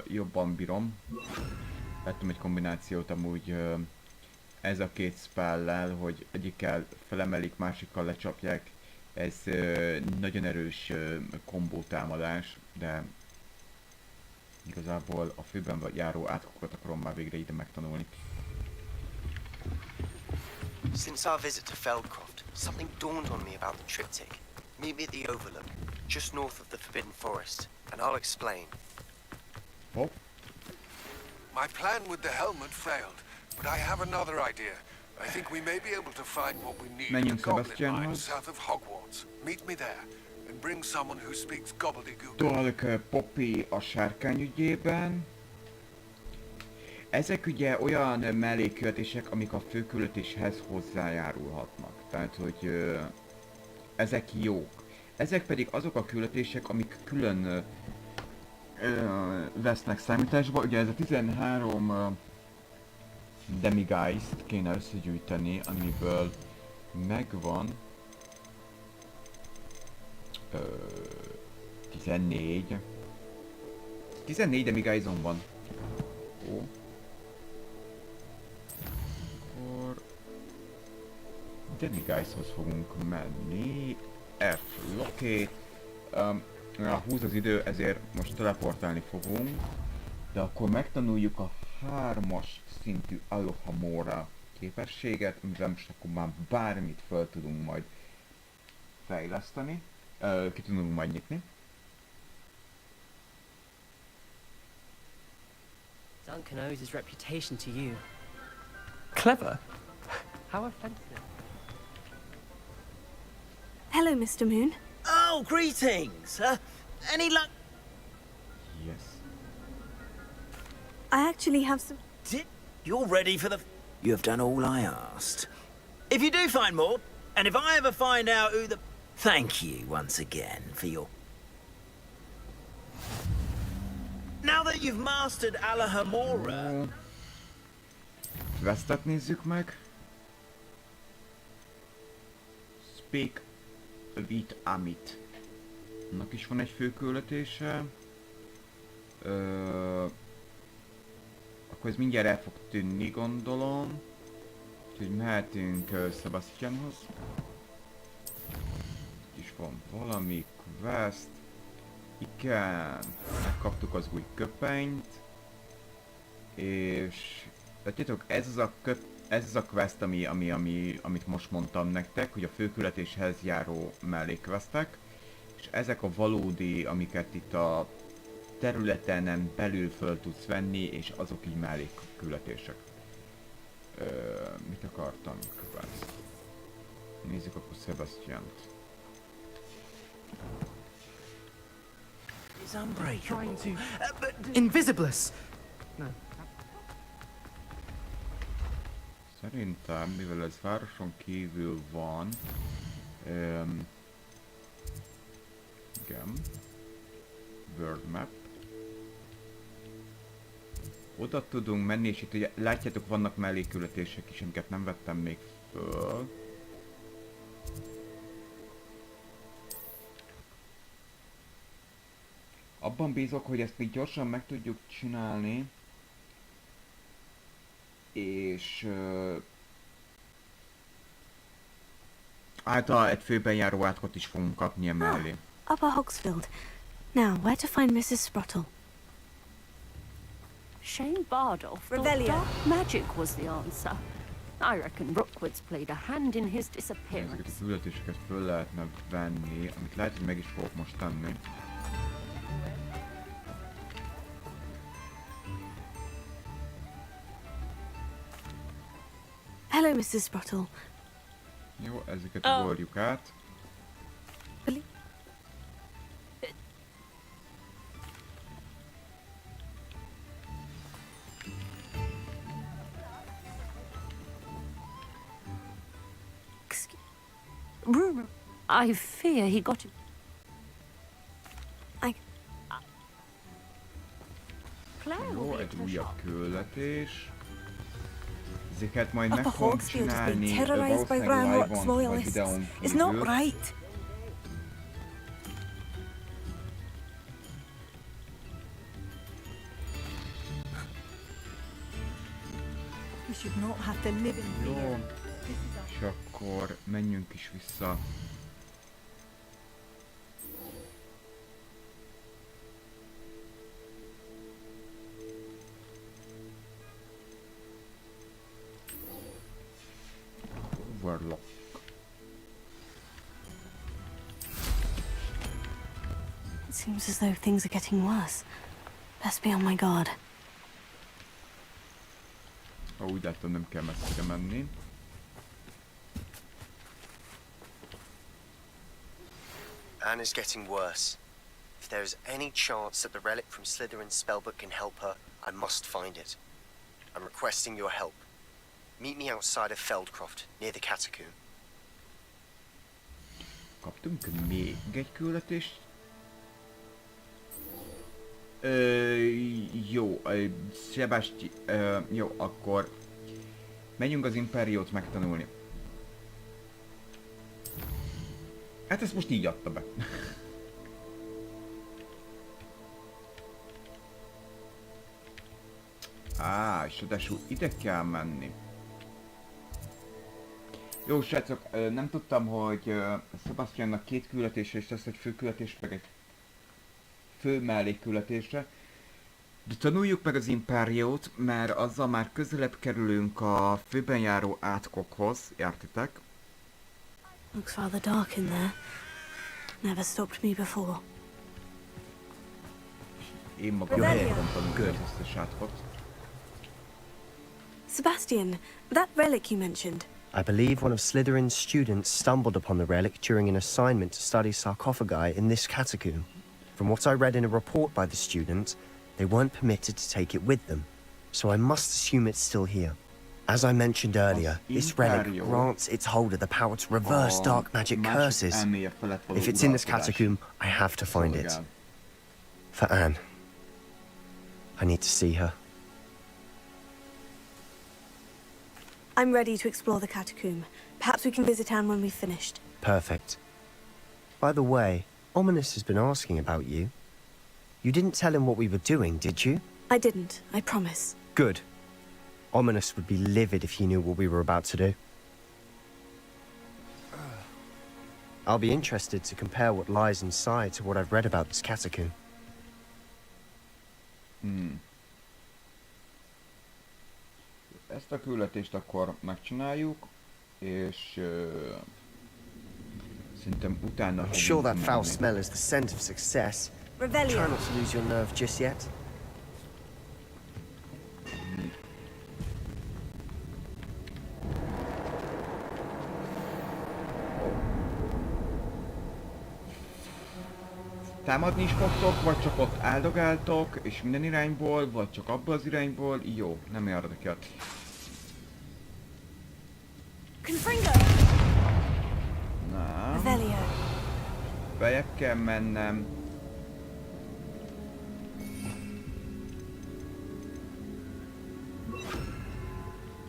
[SPEAKER 1] jobban bírom. Láttam egy kombinációt amúgy ez a két spellel, hogy egyikkel felemelik, másikkal lecsapják. Ez nagyon erős kombó támadás, de igazából a főben járó átkokat akarom már végre ide megtanulni.
[SPEAKER 11] Since our visit to Feldcroft, something dawned on me about the triptych. Meet me at the Overlook, just north of the Forbidden Forest, and I'll explain.
[SPEAKER 1] Oh.
[SPEAKER 4] My plan with the helmet failed, but I have another idea. I think we may be able to find what we need in the Goblin Mine south of Hogwarts. Meet me there, and bring someone who speaks gobbledygook.
[SPEAKER 1] Tolk Poppy a sárkány ügyében. Ezek ugye olyan mellékküldetések, amik a főküldetéshez hozzájárulhatnak. Tehát, hogy ezek jók. Ezek pedig azok a küldetések, amik külön vesznek számításba. Ugye ez a 13 Demigeist kéne összegyűjteni, amiből megvan 14. 14 Demigeiston van. Ó. Akkor Demigeisthoz fogunk menni. F. Locate. Húz az idő, ezért most teleportálni fogunk. De akkor megtanuljuk a 3-as szintű Alohomora képességet, amivel most akkor már bármit fel tudunk majd fejleszteni. Ki tudunk majd nyitni.
[SPEAKER 12] Duncan owes his reputation to you. Clever? How offensive.
[SPEAKER 2] Hello, Mr. Moon.
[SPEAKER 5] Oh, greetings! Any luck?
[SPEAKER 1] Yes.
[SPEAKER 2] I actually have some...
[SPEAKER 5] You're ready for the... You have done all I asked. If you do find more, and if I ever find out who the... Thank you once again for your... Now that you've mastered Alohomora...
[SPEAKER 1] Questet nézzük meg. Speak with Amit. Annak is van egy főküldetése. Akkor ez mindjárt el fog tűnni, gondolom. Úgyhogy mehetünk Sebastianhoz. Itt is van valami quest. Igen, megkaptuk az új köpenyt. És látjátok, ez az a quest, amit most mondtam nektek, hogy a főküldetéshez járó mellékquestek. És ezek a valódi, amiket itt a területen belül föl tudsz venni, és azok így mellékküldetések. Mit akartam? Quest. Nézzük akkor Sebastiant.
[SPEAKER 5] Is unbreakable.
[SPEAKER 12] Trying to... Invisibless! No.
[SPEAKER 1] Szerintem, mivel ez városon kívül van, igen, World Map, oda tudunk menni, és itt ugye látjátok, vannak mellékküldetések is, amiket nem vettem még föl. Abban bízok, hogy ezt még gyorsan meg tudjuk csinálni, és általában egy főben járó átkot is fogunk kapni emellé.
[SPEAKER 2] Upper Hogsfield. Now, where to find Mrs. Sprottle?
[SPEAKER 13] Shane Bardolph thought
[SPEAKER 2] Revelio.
[SPEAKER 13] dark magic was the answer. I reckon Rookwood's played a hand in his disappearance.
[SPEAKER 1] Ezeket a küldetéseket föl lehetne venni, amit lehet, hogy meg is fogok most tenni.
[SPEAKER 2] Hello, Mrs. Sprottle.
[SPEAKER 1] Jó, ezeket ugorjuk át.
[SPEAKER 13] I fear he got it.
[SPEAKER 1] Jó, egy újabb küldetés. Ezeket majd meg fogom csinálni valószínűleg live-on vagy videón kívül. Jó, és akkor menjünk is vissza. Overlock.
[SPEAKER 2] It seems as though things are getting worse. Best be on my guard.
[SPEAKER 1] Úgy látom, nem kell messzire menni.
[SPEAKER 11] Anna's getting worse. If there is any chance that the relic from Slytherin's spellbook can help her, I must find it. I'm requesting your help. Meet me outside of Feldcroft, near the catacomb.
[SPEAKER 1] Kaptunk még egy küldetést. Jó, Sebasti, jó, akkor menjünk az Imperiót megtanulni. Hát ezt most így adta be. És ráadásul ide kell menni. Jó, srácok, nem tudtam, hogy Sebastiannak 2 küldetése is lesz, egy főküldetés, meg egy fő mellékküldetésre. De tanuljuk meg az Imperiót, mert azzal már közelebb kerülünk a főben járó átkokhoz, értitek?
[SPEAKER 2] Looks rather dark in there. Never stopped me before.
[SPEAKER 1] Én magam nem tanulom az összes átkot.
[SPEAKER 2] Sebastian, that relic you mentioned.
[SPEAKER 14] I believe one of Slytherin's students stumbled upon the relic during an assignment to study sarcophagi in this catacomb. From what I read in a report by the student, they weren't permitted to take it with them, so I must assume it's still here. As I mentioned earlier, this relic grants its holder the power to reverse dark magic curses. If it's in this catacomb, I have to find it. For Anne. I need to see her.
[SPEAKER 2] I'm ready to explore the catacomb. Perhaps we can visit Anne when we've finished.
[SPEAKER 14] Perfect. By the way, Ominous has been asking about you. You didn't tell him what we were doing, did you?
[SPEAKER 2] I didn't, I promise.
[SPEAKER 14] Good. Ominous would be livid if he knew what we were about to do. I'll be interested to compare what lies inside to what I've read about this catacomb.
[SPEAKER 1] Ezt a küldetést akkor megcsináljuk, és szerintem utána...
[SPEAKER 14] I'm sure that foul smell is the scent of success. Try not to lose your nerve just yet.
[SPEAKER 1] Támadni is fogtok, vagy csak ott áldogáltok, és minden irányból, vagy csak abba az irányból? Jó, nem érdekelt. Na. Bejebb kell mennem.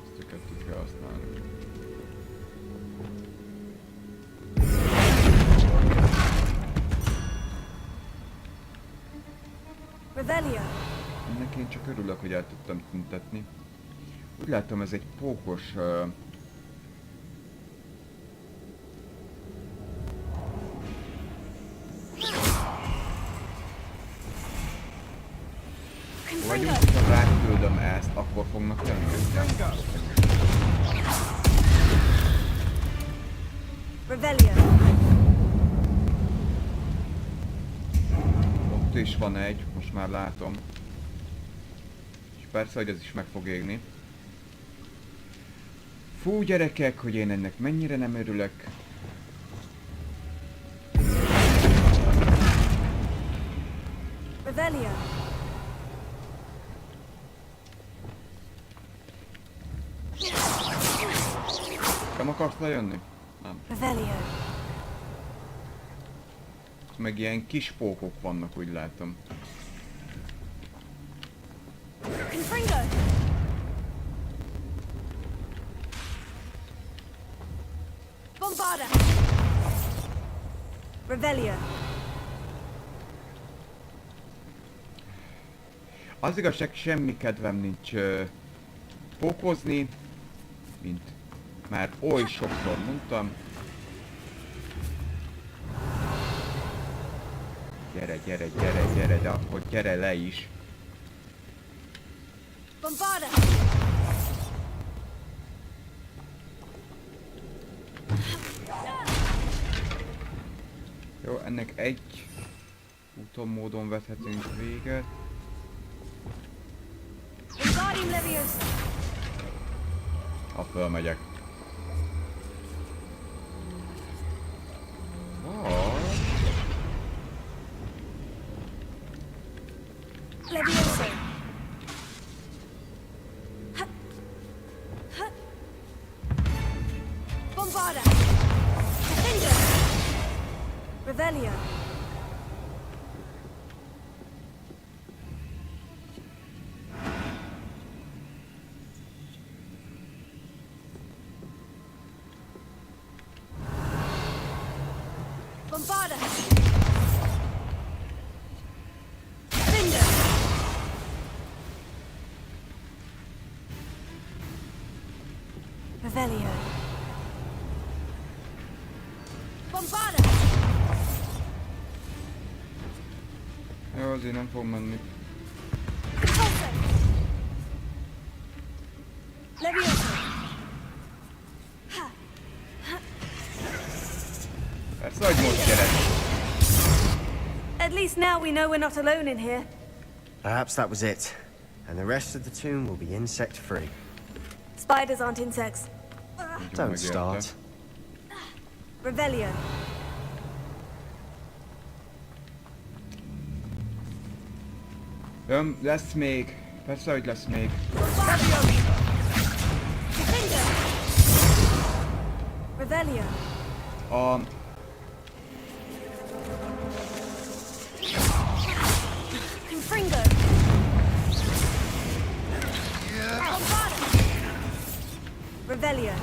[SPEAKER 1] Ezt a kettőt kell használni. Ennek én csak örülök, hogy el tudtam tüntetni. Úgy látom, ez egy pókos... Vagyunk, hogyha ráküldöm ezt, akkor fognak jönni. Ott is van egy, most már látom. És persze, hogy ez is meg fog égni. Fú, gyerekek, hogy én ennek mennyire nem örülök. Nem akarsz lejönni? Nem. Meg ilyen kis pókok vannak, úgy látom. Az igazság, semmi kedvem nincs pókozni, mint már oly sokszor mondtam. Gyere, gyere, gyere, gyere, de akkor gyere le is. Jó, ennek egy úton, módon vethetünk véget. Ha fölmegyek. Jó, azért nem fog menni. Persze, hogy most gyere.
[SPEAKER 2] At least now we know we're not alone in here.
[SPEAKER 14] Perhaps that was it. And the rest of the tomb will be insect-free.
[SPEAKER 2] Spiders aren't insects.
[SPEAKER 14] Don't start.
[SPEAKER 2] Revelio.
[SPEAKER 1] Lesz még. Persze, hogy lesz még.
[SPEAKER 2] Revelio. Confringo. Revelio.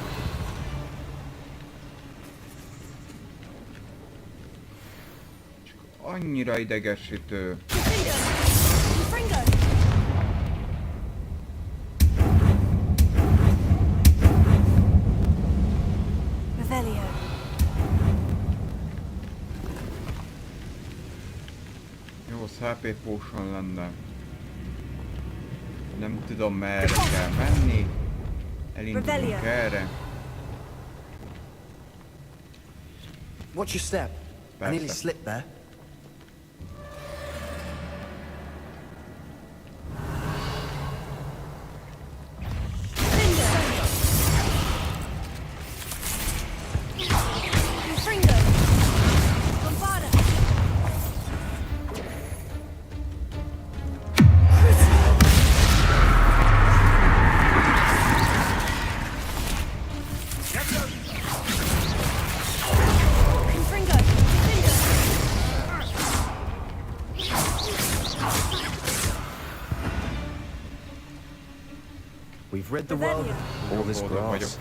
[SPEAKER 1] Annyira idegesítő. Jó, HP potion lenne. Nem tudom, merre kell menni. Elindulunk erre.
[SPEAKER 14] Watch your step. I nearly slipped there. We've rid the world of all this grass.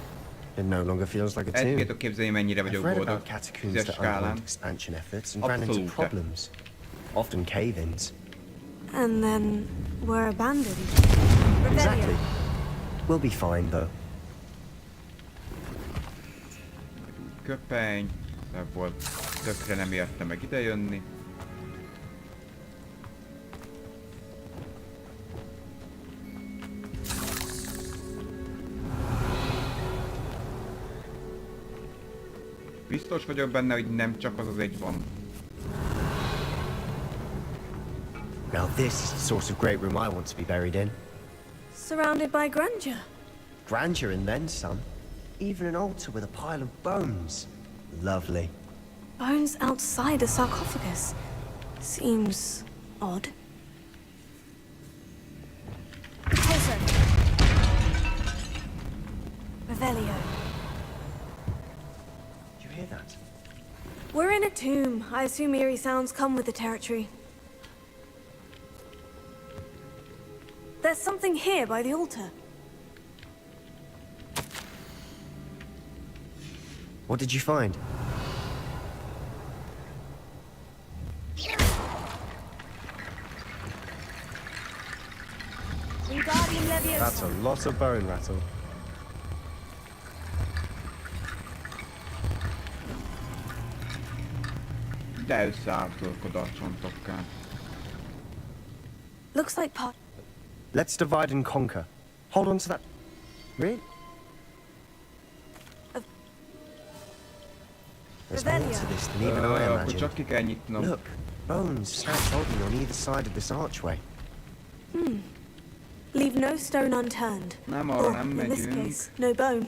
[SPEAKER 14] It no longer feels like a tomb.
[SPEAKER 1] El tudjátok képzelni, mennyire vagyok
[SPEAKER 14] I've read
[SPEAKER 1] boldog.
[SPEAKER 14] about catacombs that underwent expansion efforts and ran into problems, often cave-ins.
[SPEAKER 2] And then were abandoned.
[SPEAKER 14] Exactly. We'll be fine, though.
[SPEAKER 1] Köpeny. Ebből tökre nem érte meg idejönni. Biztos vagyok benne, hogy nem csak az az egy van.
[SPEAKER 14] Now this is the sort of great room I want to be buried in.
[SPEAKER 2] Surrounded by grandeur.
[SPEAKER 14] Grandeur and then some. Even an altar with a pile of bones. Lovely.
[SPEAKER 2] Bones outside a sarcophagus. Seems odd. Closer. Revelio.
[SPEAKER 14] Did you hear that?
[SPEAKER 2] We're in a tomb. I assume eerie sounds come with the territory. There's something here by the altar.
[SPEAKER 14] What did you find?
[SPEAKER 2] Wingardium Leviosa.
[SPEAKER 14] That's a lot of bone rattle.
[SPEAKER 1] De összeártolkod a csontokká.
[SPEAKER 2] Looks like part.
[SPEAKER 14] Let's divide and conquer. Hold on to that. Really? There's more to this than even I
[SPEAKER 1] Akkor csak ki kell
[SPEAKER 14] imagined.
[SPEAKER 1] nyitnom.
[SPEAKER 14] Look, bones stacked oddly on either side of this archway.
[SPEAKER 2] Leave no stone unturned.
[SPEAKER 1] Nem arra
[SPEAKER 2] Or,
[SPEAKER 1] nem
[SPEAKER 2] in this
[SPEAKER 1] megyünk.
[SPEAKER 2] case, no bone.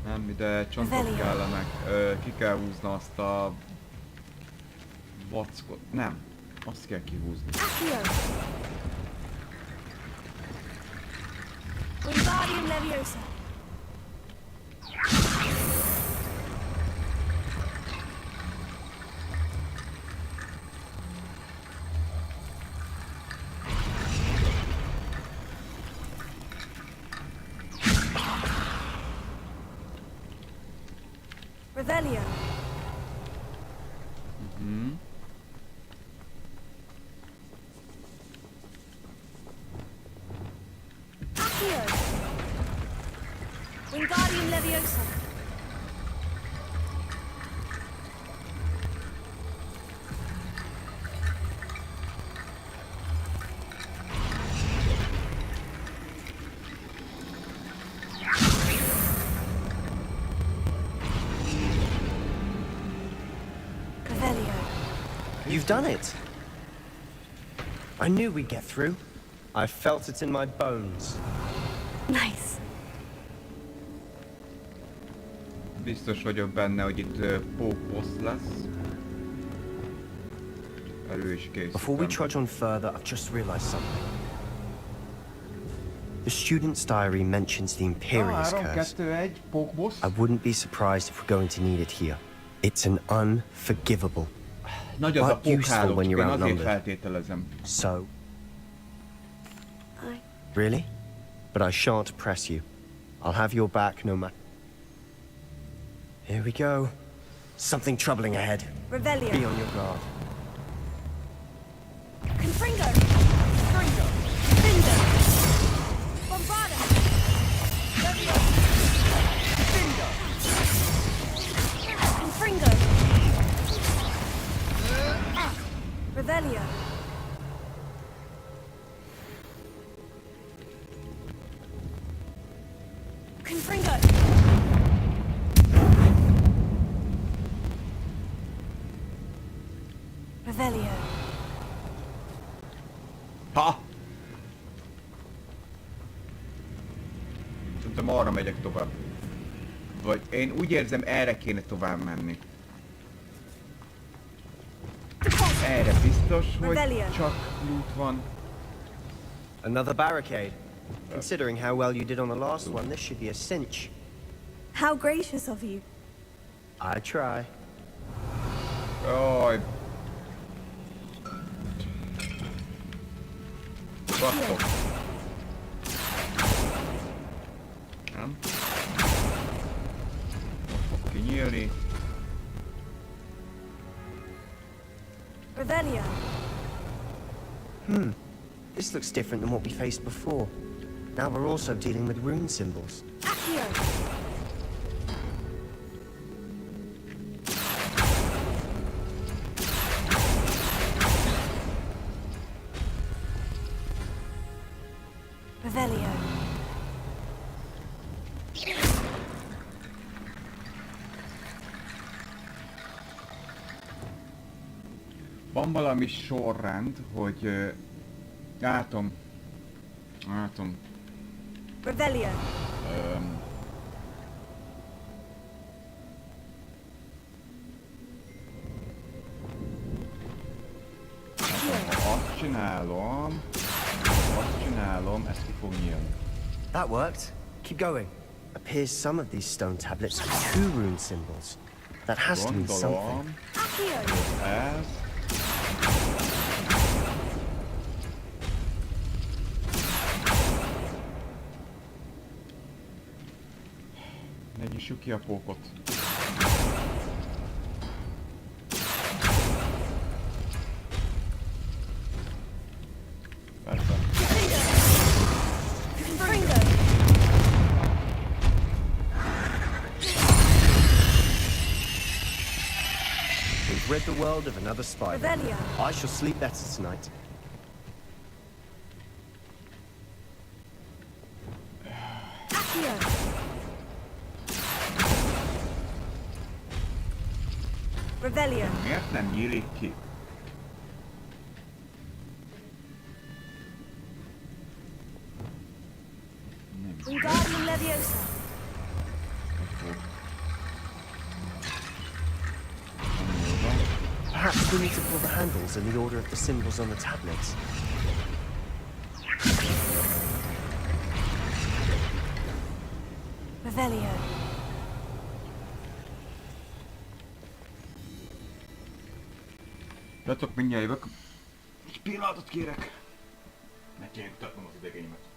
[SPEAKER 1] Nem, ide csontok kellenek. Ki kell húzni azt a... vackot. Nem. Azt kell kihúzni.
[SPEAKER 2] Wingardium Leviosa. Revelio. Accio. Wingardium Leviosa. Revelio.
[SPEAKER 14] You've done it! I knew we'd get through. I felt it in my bones.
[SPEAKER 2] Nice.
[SPEAKER 1] Biztos vagyok benne, hogy itt pókboss lesz. Elő is
[SPEAKER 14] Before we
[SPEAKER 1] készítem.
[SPEAKER 14] trudge on further, I've just realized something. The student's diary mentions the Imperious
[SPEAKER 1] 3,
[SPEAKER 14] curse.
[SPEAKER 1] 2, 1, pókboss.
[SPEAKER 14] I wouldn't be surprised if we're going to need it here. It's an unforgivable.
[SPEAKER 1] Nagy az a
[SPEAKER 14] Quite useful
[SPEAKER 1] pókháló,
[SPEAKER 14] when
[SPEAKER 1] csak
[SPEAKER 14] you're
[SPEAKER 1] én azért
[SPEAKER 14] outnumbered.
[SPEAKER 1] feltételezem.
[SPEAKER 14] So? Really? But I shan't press you. I'll have your back no matter. Here we go. Something troubling ahead.
[SPEAKER 2] Revelio.
[SPEAKER 14] Be on your guard.
[SPEAKER 2] Confringo. Confringo. Findo. Bombarda. Leviosa. Findo. Confringo. Revelio. Confringo. Revelio.
[SPEAKER 1] Ha! Szerintem arra megyek tovább. Vagy én úgy érzem, erre kéne tovább menni. Erre biztos, hogy csak loot van.
[SPEAKER 14] Another barricade. Considering how well you did on the last one, this should be a cinch.
[SPEAKER 2] How gracious of you.
[SPEAKER 14] I try.
[SPEAKER 1] Jaj. Basszok. Nem? Most fog kinyílni.
[SPEAKER 2] Revelio.
[SPEAKER 14] This looks different than what we faced before. Now we're also dealing with rune symbols.
[SPEAKER 2] Accio. Revelio.
[SPEAKER 1] Van valami sorrend, hogy... látom.
[SPEAKER 2] Rebellion.
[SPEAKER 1] Ha azt csinálom, ez ki fog nyílni.
[SPEAKER 14] That worked. Keep going. Appears some of these stone tablets have 2 rune symbols. That has to mean something.
[SPEAKER 1] Ez. Ne nyissuk ki a pókot. Persze.
[SPEAKER 14] We've rid the world of another spider. I shall sleep better tonight.
[SPEAKER 2] Rebellion.
[SPEAKER 1] Miért nem nyílik ki?
[SPEAKER 2] Wingardium Leviosa.
[SPEAKER 14] Perhaps we need to pull the handles in the order of the symbols on the tablets.
[SPEAKER 2] Revelio.
[SPEAKER 1] Látok, mindjárt jövök. Egy pillanatot kérek. Meg kéne kutatnom az idegeimet.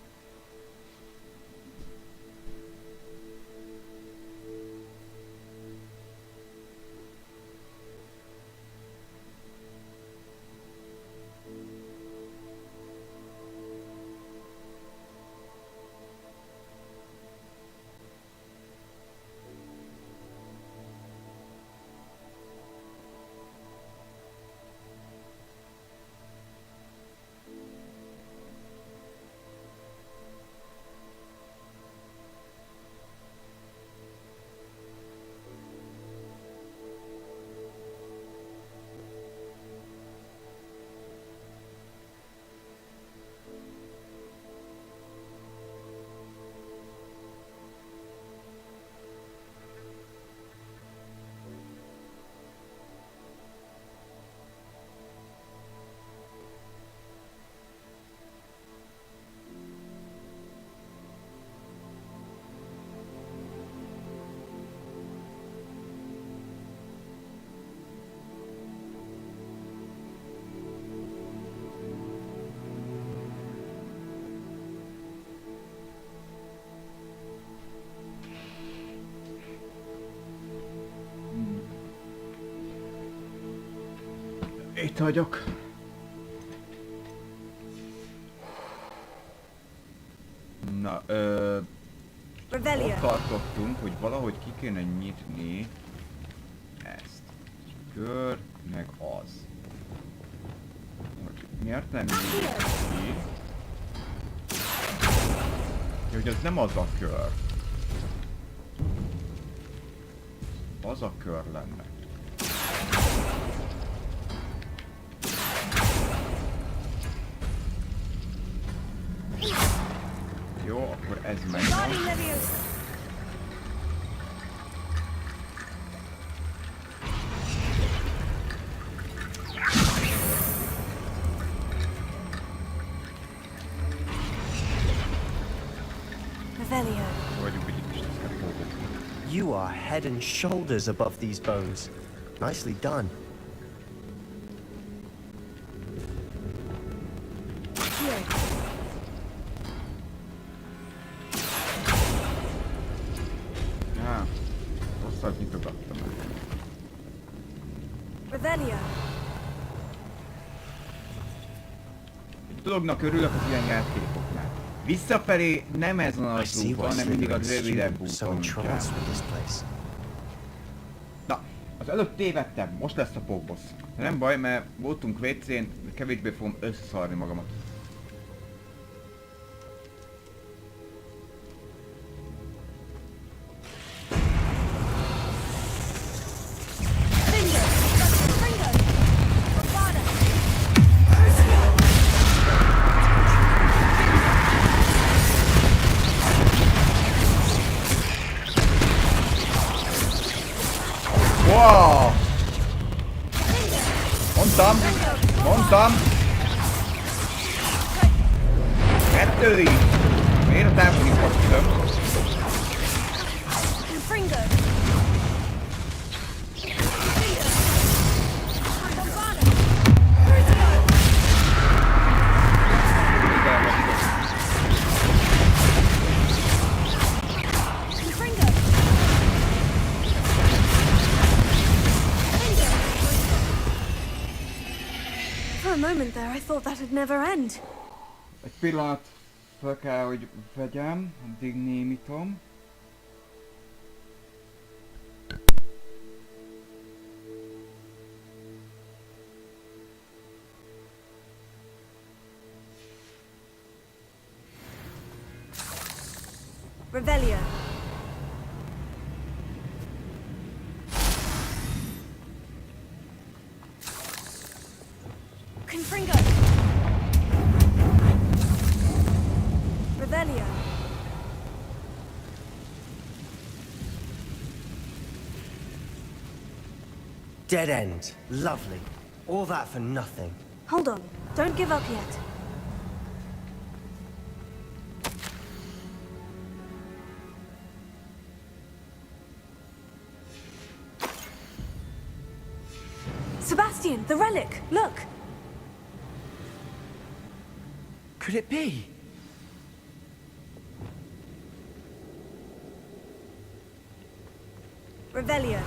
[SPEAKER 1] Itt vagyok. Na, ott tartottunk, hogy valahogy ki kéne nyitni ezt. Kör, meg az. Miért nem nyitjuk ki? Hogy ez nem az a kör. Az a kör lenne. Jó, akkor ez meg.
[SPEAKER 14] You are head and shoulders above these bones. Nicely done.
[SPEAKER 1] Rosszat nyitogattam meg. Egy dolognak örülök az ilyen játékoknál. Visszafelé nem ezen az úton, hanem mindig a rövidebb úton kell. Na, az előtt tévedtem, most lesz a pókbossz. Nem baj, mert voltunk WC-n, kevésbé fogom összeszarni magamat. Wow! Mondtam! Kettő is! Miért a távolni kapcsolom?
[SPEAKER 2] For a moment there, I thought that'd never end.
[SPEAKER 1] Egy pillanat fel kell, hogy vegyem, addig némítom.
[SPEAKER 2] Revelio. Confringo. Revelio.
[SPEAKER 14] Dead end. Lovely. All that for nothing.
[SPEAKER 2] Hold on. Don't give up yet. Sebastian, the relic! Look!
[SPEAKER 14] Could it be?
[SPEAKER 2] Revelio.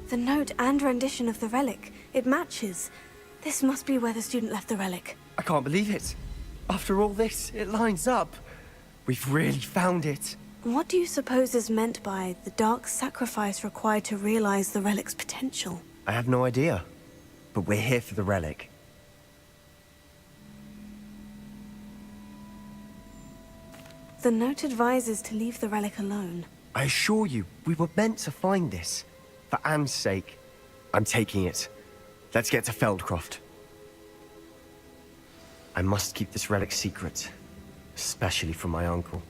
[SPEAKER 2] The note and rendition of the relic. It matches. This must be where the student left the relic.
[SPEAKER 14] I can't believe it. After all this, it lines up. We've really found it.
[SPEAKER 2] What do you suppose is meant by the dark sacrifice required to realize the relic's potential?
[SPEAKER 14] I have no idea. But we're here for the relic.
[SPEAKER 2] The note advises to leave the relic alone.
[SPEAKER 14] I assure you, we were meant to find this. For Anne's sake. I'm taking it. Let's get to Feldcroft. I must keep this relic secret. Especially from my uncle.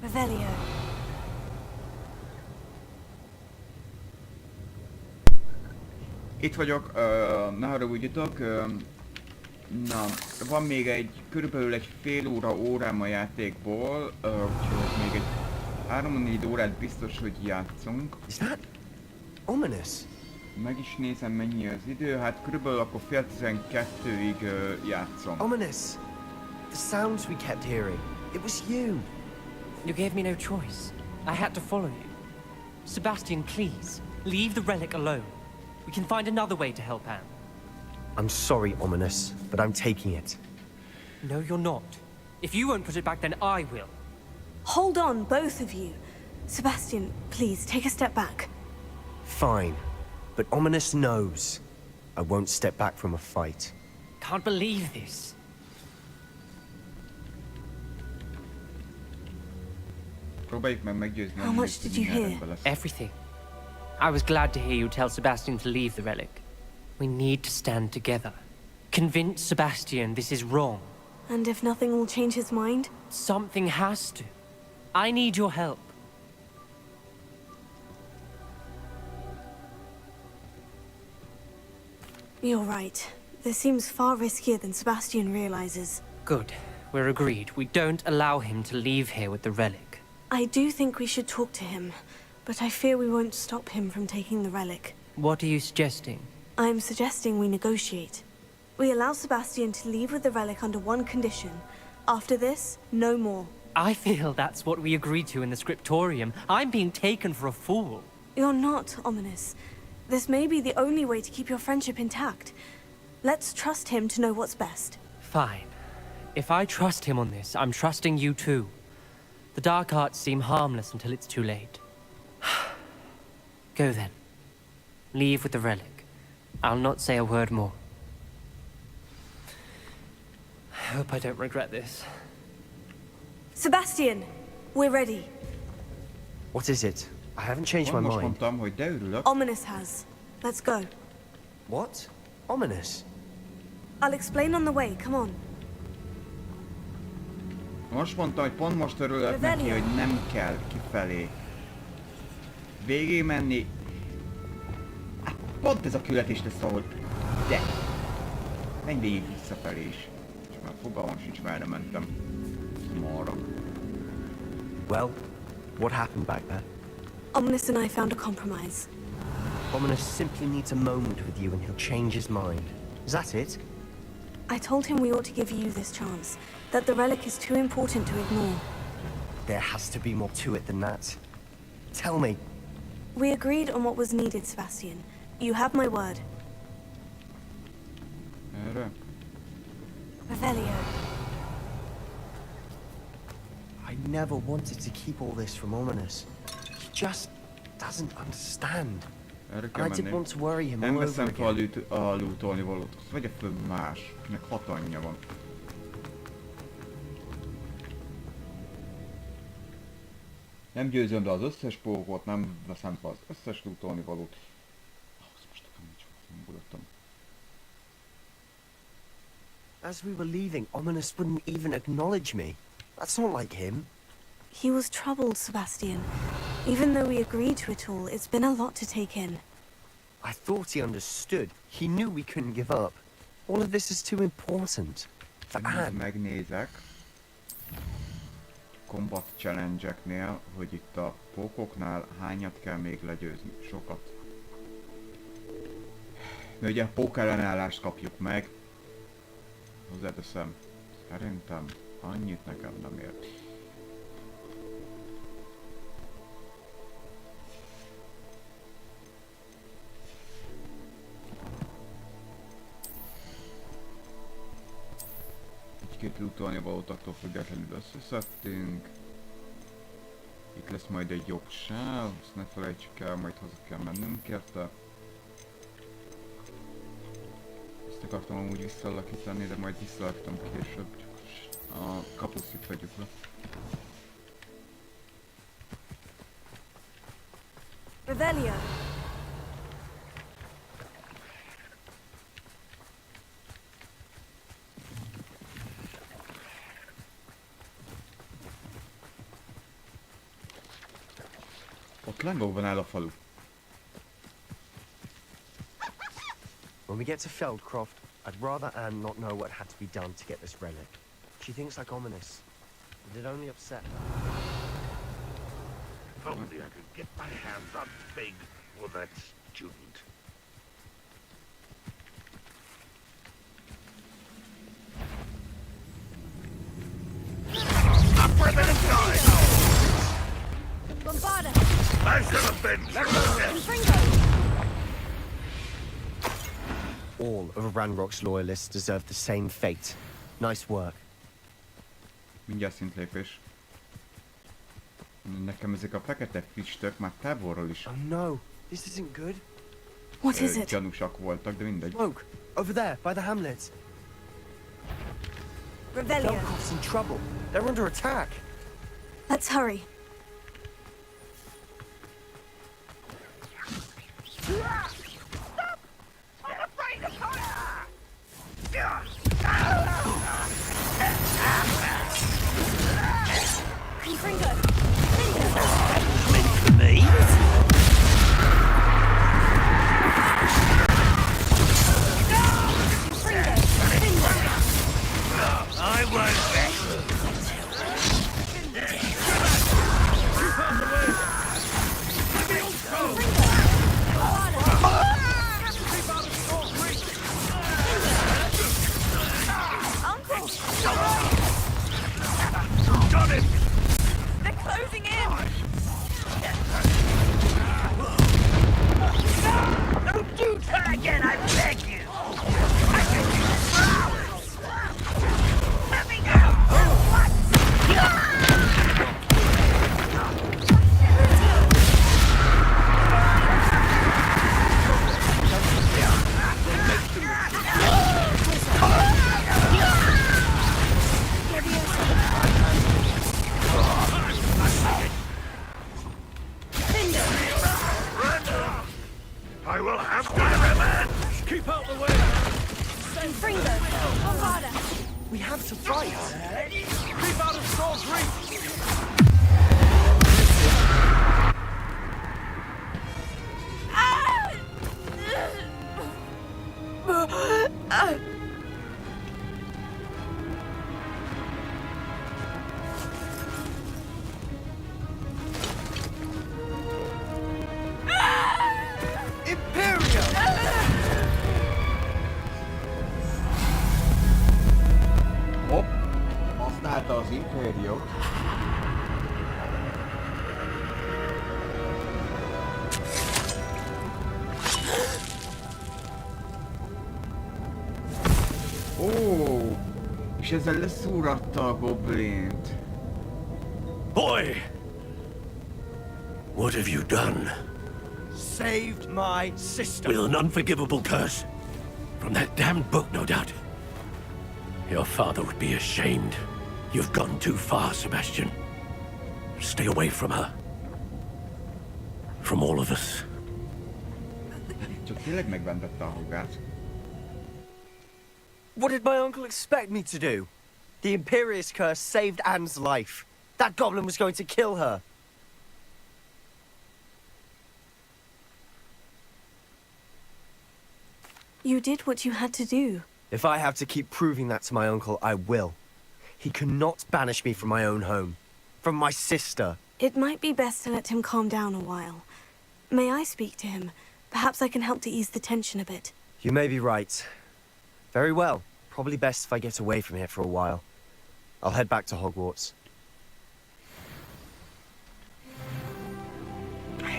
[SPEAKER 2] Revelio.
[SPEAKER 1] Itt vagyok, ne haragudjatok, na, van még körülbelül egy fél órám a játékból, úgyhogy még egy 3-4 órát biztos, hogy játszunk.
[SPEAKER 14] Is that ominous?
[SPEAKER 1] Meg is nézem, mennyi az idő, hát körülbelül akkor fél 12-ig játszom.
[SPEAKER 14] Ominous! The sounds we kept hearing, it was you!
[SPEAKER 12] You gave me no choice. I had to follow you. Sebastian, please, leave the relic alone. We can find another way to help Anne.
[SPEAKER 14] I'm sorry, Ominous, but I'm taking it.
[SPEAKER 12] No, you're not. If you won't put it back, then I will.
[SPEAKER 2] Hold on, both of you. Sebastian, please, take a step back.
[SPEAKER 14] Fine. But Ominous knows. I won't step back from a fight.
[SPEAKER 12] Can't believe this.
[SPEAKER 2] How much did you hear?
[SPEAKER 12] Everything. I was glad to hear you tell Sebastian to leave the relic. We need to stand together. Convince Sebastian this is wrong.
[SPEAKER 2] And if nothing will change his mind?
[SPEAKER 12] Something has to. I need your help.
[SPEAKER 2] You're right. This seems far riskier than Sebastian realizes.
[SPEAKER 12] Good. We're agreed. We don't allow him to leave here with the relic.
[SPEAKER 2] I do think we should talk to him, but I fear we won't stop him from taking the relic.
[SPEAKER 12] What are you suggesting?
[SPEAKER 2] I'm suggesting we negotiate. We allow Sebastian to leave with the relic under one condition. After this, no more.
[SPEAKER 12] I feel that's what we agreed to in the scriptorium. I'm being taken for a fool.
[SPEAKER 2] You're not, Ominous. This may be the only way to keep your friendship intact. Let's trust him to know what's best.
[SPEAKER 12] Fine. If I trust him on this, I'm trusting you too. The dark arts seem harmless until it's too late. Go then. Leave with the relic. I'll not say a word more. I hope I don't regret this.
[SPEAKER 2] Sebastian! We're ready.
[SPEAKER 14] What is it? I haven't changed my mind.
[SPEAKER 2] Ominous has. Let's go.
[SPEAKER 14] What? Ominous?
[SPEAKER 2] I'll explain on the way, come on.
[SPEAKER 1] Most mondta, hogy pont most örülök neki, hogy nem kell kifelé végig menni. Hát pont ez a küldetés lesz, ahol... De! Menj végig visszafelé is. És már fogalmam sincs, merre mentem. Marra.
[SPEAKER 14] Well, what happened back there?
[SPEAKER 2] Ominous and I found a compromise.
[SPEAKER 14] Ominous simply needs a moment with you and he'll change his mind. Is that it?
[SPEAKER 2] I told him we ought to give you this chance, that the relic is too important to ignore.
[SPEAKER 14] There has to be more to it than that. Tell me.
[SPEAKER 2] We agreed on what was needed, Sebastian. You have my word.
[SPEAKER 1] Erre?
[SPEAKER 2] Revelio.
[SPEAKER 14] I never wanted to keep all this from Ominous. He just doesn't understand.
[SPEAKER 1] Erre
[SPEAKER 14] And
[SPEAKER 1] kell
[SPEAKER 14] I didn't
[SPEAKER 1] menni.
[SPEAKER 14] want to worry him
[SPEAKER 1] Nem
[SPEAKER 14] all over
[SPEAKER 1] veszem
[SPEAKER 14] again.
[SPEAKER 1] fel a lootolni valót. Azt vegye föl más. Meg 6 anyja van. Nem győzöm, de az összes pókot, nem veszem fel az összes lootolni valót. Ahhoz most nekem nincs, nem bulottam.
[SPEAKER 14] As we were leaving, Ominous wouldn't even acknowledge me. That's not like him.
[SPEAKER 2] He was troubled, Sebastian. Even though we agreed to it all, it's been a lot to take in.
[SPEAKER 14] I thought he understood. He knew we couldn't give up. All of this is too important. For Anne.
[SPEAKER 1] Megnézek. Combat challenge-eknél, hogy itt a pókoknál hányat kell még legyőzni. Sokat. De ugye a pók ellenállást kapjuk meg. Hozzáteszem. Szerintem annyit nekem nem ért. Egy-két lootolni valót attól függetlenül összeszedtünk. Itt lesz majd egy jobb sáv, azt ne felejtsük el, majd haza kell mennünk érte. Ezt akartam amúgy visszalakítani, de majd visszalakítom később. A kapuszit vegyük le.
[SPEAKER 2] Revelio.
[SPEAKER 1] Ott lengóban áll a falu.
[SPEAKER 14] When we get to Feldcroft, I'd rather Anne not know what had to be done to get this relic. She thinks like Ominous, and it only upset her.
[SPEAKER 6] If only I could get my hands on Big for that student. Up where they died!
[SPEAKER 7] Bombarda!
[SPEAKER 6] I should have been
[SPEAKER 14] All of Ranrock's loyalists deserve the same fate. Nice work.
[SPEAKER 1] Mindjárt szintlépés. Nekem ezek a fekete füstök már távolról is.
[SPEAKER 14] Oh no, this isn't good.
[SPEAKER 2] What is it?
[SPEAKER 1] Gyanúsak voltak, de mindegy.
[SPEAKER 14] Smoke, over there, by the hamlet.
[SPEAKER 2] Revelio.
[SPEAKER 14] Feldcroft's in trouble. They're under attack.
[SPEAKER 2] Let's hurry.
[SPEAKER 6] I won't bet. Got it!
[SPEAKER 7] They're closing in!
[SPEAKER 5] Don't do that again, I beg you!
[SPEAKER 7] Let me go!
[SPEAKER 6] I will have my revenge!
[SPEAKER 5] Keep out the way!
[SPEAKER 2] Fringo, come harder.
[SPEAKER 14] We have to fight.
[SPEAKER 6] Keep out of Saul's reach!
[SPEAKER 1] Hopp, használta az Imperiót. Ó, és ezzel leszúratta a goblint.
[SPEAKER 6] Boy! What have you done?
[SPEAKER 14] Saved my sister.
[SPEAKER 6] With an unforgivable curse. From that damned book, no doubt. Your father would be ashamed. You've gone too far, Sebastian. Stay away from her. From all of us.
[SPEAKER 1] Csak tényleg megmentette a Hogwarts.
[SPEAKER 14] What did my uncle expect me to do? The Imperious curse saved Anne's life. That goblin was going to kill her.
[SPEAKER 2] You did what you had to do.
[SPEAKER 14] If I have to keep proving that to my uncle, I will. He cannot banish me from my own home. From my sister.
[SPEAKER 2] It might be best to let him calm down a while. May I speak to him? Perhaps I can help to ease the tension a bit.
[SPEAKER 14] You may be right. Very well. Probably best if I get away from here for a while. I'll head back to Hogwarts.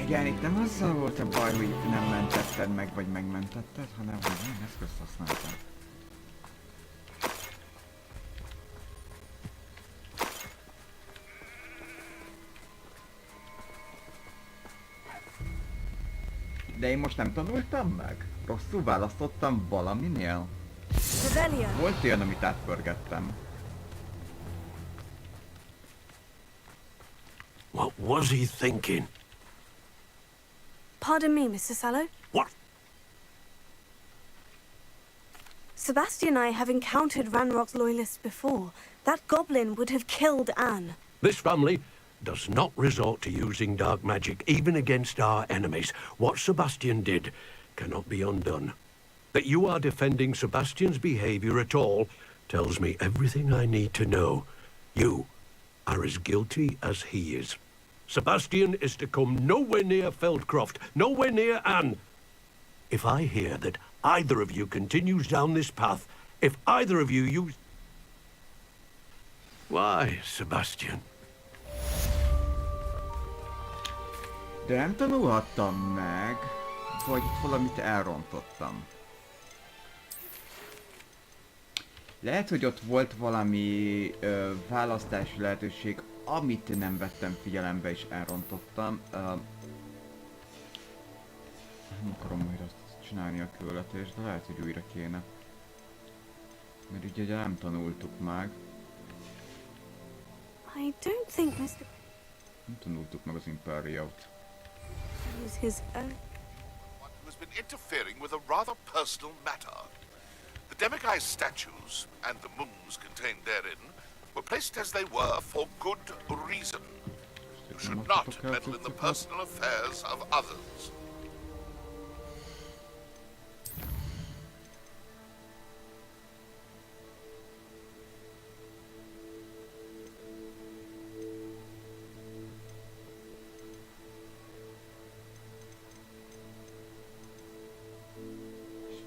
[SPEAKER 1] Igen, itt nem azzal volt a baj, hogy nem mentetted meg, vagy megmentetted, hanem hogy milyen eszközt használtál. De én most nem tanultam meg? Rosszul választottam valaminél? Volt olyan, amit átpörgettem.
[SPEAKER 6] What was he thinking?
[SPEAKER 2] Pardon me, Mr. Sallow?
[SPEAKER 6] What?
[SPEAKER 2] Sebastian and I have encountered Ranrock's loyalists before. That goblin would have killed Anne.
[SPEAKER 6] This family does not resort to using dark magic, even against our enemies. What Sebastian did cannot be undone. That you are defending Sebastian's behavior at all tells me everything I need to know. You are as guilty as he is. Sebastian is to come nowhere near Feldcroft, nowhere near Anne. If I hear that either of you continues down this path, if either of you use... Why, Sebastian?
[SPEAKER 1] De nem tanulhattam meg, vagy valamit elrontottam. Lehet, hogy ott volt valami választási lehetőség, amit nem vettem figyelembe és elrontottam. Nem akarom újra csinálni a küldetést, de lehet, hogy újra kéne. Mert ugye nem tanultuk meg.
[SPEAKER 2] I don't think Mr.
[SPEAKER 1] Nem tanultuk meg az Imperiót.
[SPEAKER 2] Use his own...
[SPEAKER 15] One who has been interfering with a rather personal matter. The Demiguise statues and the moons contained therein were placed as they were for good reason. You should not meddle in the personal affairs of others.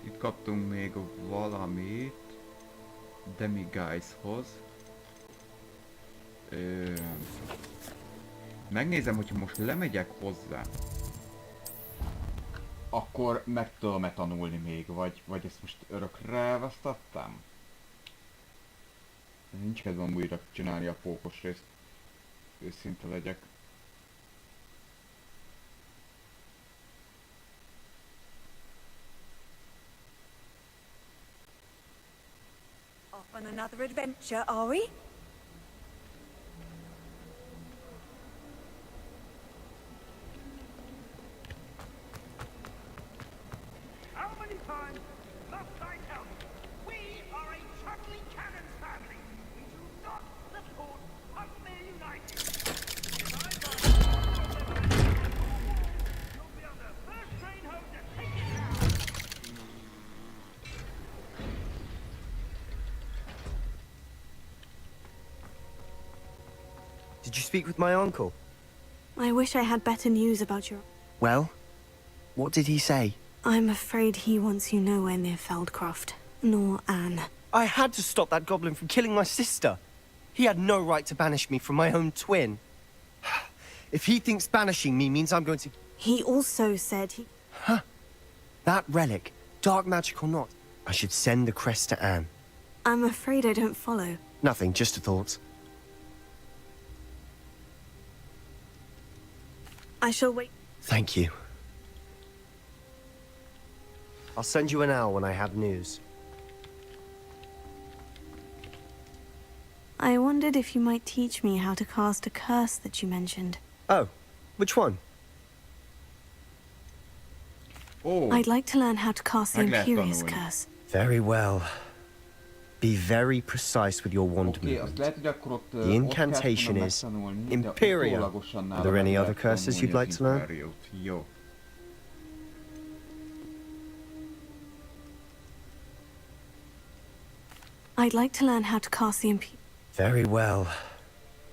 [SPEAKER 1] Itt kaptunk még valamit Demiguise-hoz. Megnézem, hogyha most lemegyek hozzá, akkor meg tudom-e tanulni még, vagy ezt most örökre elvesztettem? Nincs kedvem újra csinálni a pókos részt, őszinte legyek.
[SPEAKER 2] Off on another adventure, are we?
[SPEAKER 6] How many times must I tell you? We
[SPEAKER 14] Did you speak with my uncle?
[SPEAKER 2] I wish I had better news about your...
[SPEAKER 14] Well, what did he say?
[SPEAKER 2] I'm afraid he wants you nowhere near Feldcroft, nor Anne.
[SPEAKER 14] I had to stop that goblin from killing my sister. He had no right to banish me from my own twin. If he thinks banishing me means I'm going to...
[SPEAKER 2] He also said he...
[SPEAKER 14] Huh? That relic, dark magic or not, I should send the crest to Anne.
[SPEAKER 2] I'm afraid I don't follow.
[SPEAKER 14] Nothing, just a thought.
[SPEAKER 2] I shall wait.
[SPEAKER 14] Thank you. I'll send you an owl when I have news.
[SPEAKER 2] I wondered if you might teach me how to cast a curse that you mentioned.
[SPEAKER 14] Oh, which one?
[SPEAKER 1] Oh.
[SPEAKER 2] I'd like to learn how to cast the Imperious Curse.
[SPEAKER 14] Very well. Be very precise with your wand movement. The incantation is Imperia. Are there any other curses you'd like to learn?
[SPEAKER 2] I'd like to learn how to cast the Imperious...
[SPEAKER 14] Very well.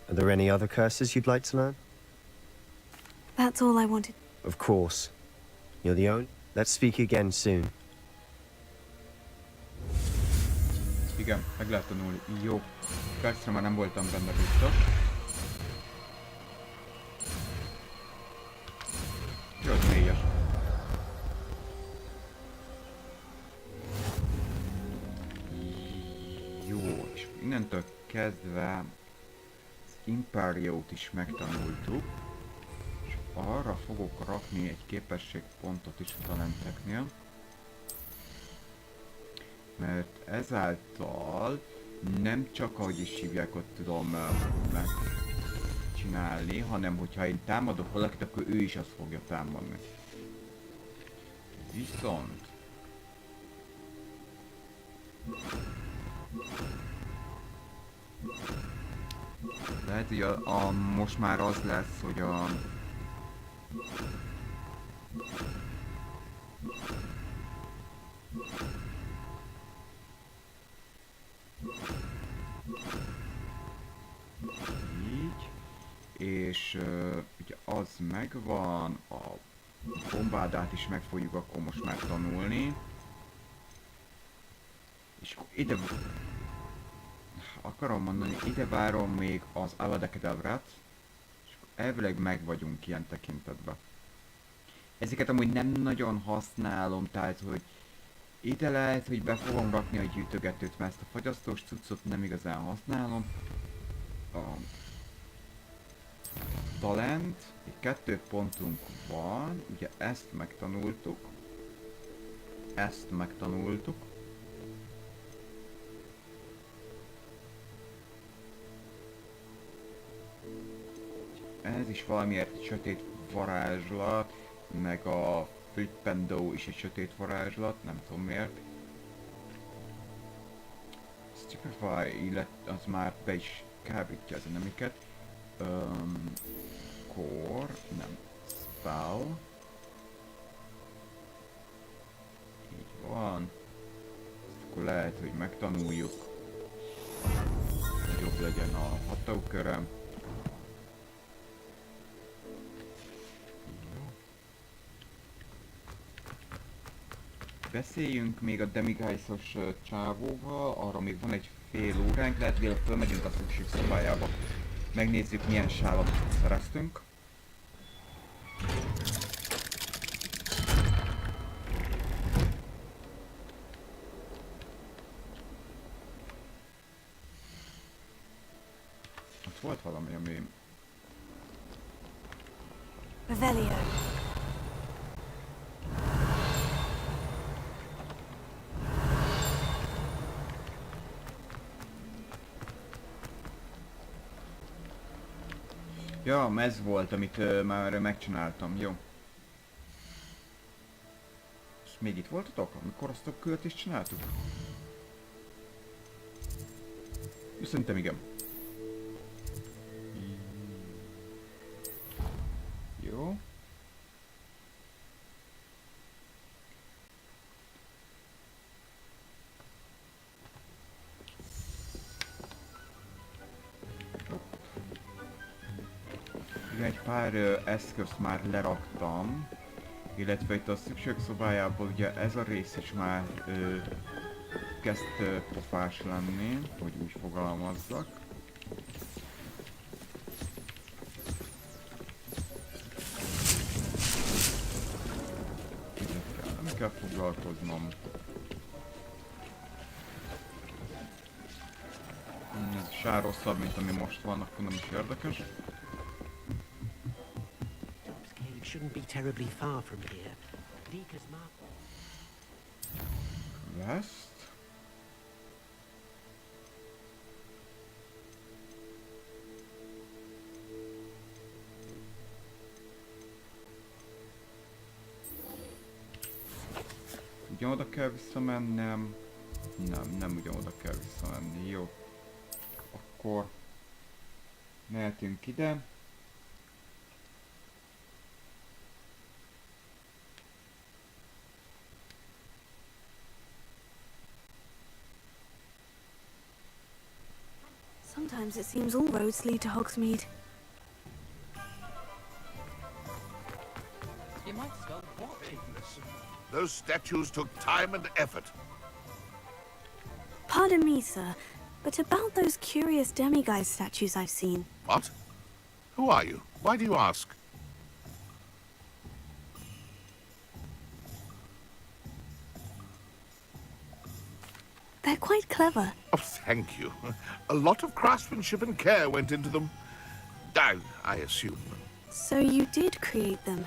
[SPEAKER 14] Are there any other curses you'd like to learn?
[SPEAKER 2] That's all I wanted.
[SPEAKER 14] Of course. You're the only... Let's speak again soon.
[SPEAKER 1] Igen, meg lehet tanulni. Jó. Persze már nem voltam benne biztos. Jó, az 4-es. Jó, és innentől kezdve az Imperiót is megtanultuk. És arra fogok rakni egy képességpontot is a talenteknél. Mert ezáltal nem csak ahogy is hívják, ott tudom megcsinálni, hanem hogyha én támadok valakit, akkor ő is azt fogja támadni. Viszont lehet, hogy most már az lesz, hogy a így, és ugye az megvan, a bombádát is meg fogjuk akkor most már tanulni. És ide akarom mondani, ide várom még az Avada Kedavrát, és elvileg meg vagyunk ilyen tekintetben. Ezeket amúgy nem nagyon használom, tehát hogy ide lehet, hogy be fogom rakni a gyűjtögetőt, mert ezt a fagyasztós cuccot nem igazán használom. A talent, 2 pontunk van, ugye ezt megtanultuk. Ezt megtanultuk. Ez is valamiért sötét varázslat, meg a Flipendo is egy sötét varázslat, nem tudom miért. Stupefy, illetve az már be is kábítja az enemiket. Core, nem, Spell. Így van. Ezt akkor lehet, hogy megtanuljuk. Jobb legyen a hatóköröm. Beszéljünk még a Demiguise-os csávóval, arra még van egy fél óránk, lehet véle fölmegyünk a szükség szobájába. Megnézzük milyen sálat szereztünk. Ott volt valami, ami...
[SPEAKER 2] Revelio.
[SPEAKER 1] Ja, ez volt, amit már megcsináltam, jó. És még itt voltatok, amikor azt a kört is csináltuk? Szerintem igen. Jó. pár eszközt már leraktam, illetve itt a szükségszobájában ugye ez a rész is már kezd pofás lenni, hogy úgy fogalmazzak. Nem kell foglalkoznom. Ez se rosszabb, mint ami most van, akkor nem is érdekes. Lesz. Ugyanoda kell visszamennem. Nem ugyanoda kell visszamenni. Jó. Akkor mehetünk ide.
[SPEAKER 2] Sometimes it seems all roads lead to Hogsmeade.
[SPEAKER 6] You might spell what?
[SPEAKER 15] Those statues took time and effort.
[SPEAKER 2] Pardon me, sir, but about those curious demiguise statues I've seen.
[SPEAKER 15] What? Who are you? Why do you ask?
[SPEAKER 2] They're quite clever.
[SPEAKER 15] Oh, thank you. A lot of craftsmanship and care went into them. I assume.
[SPEAKER 2] So you did create them?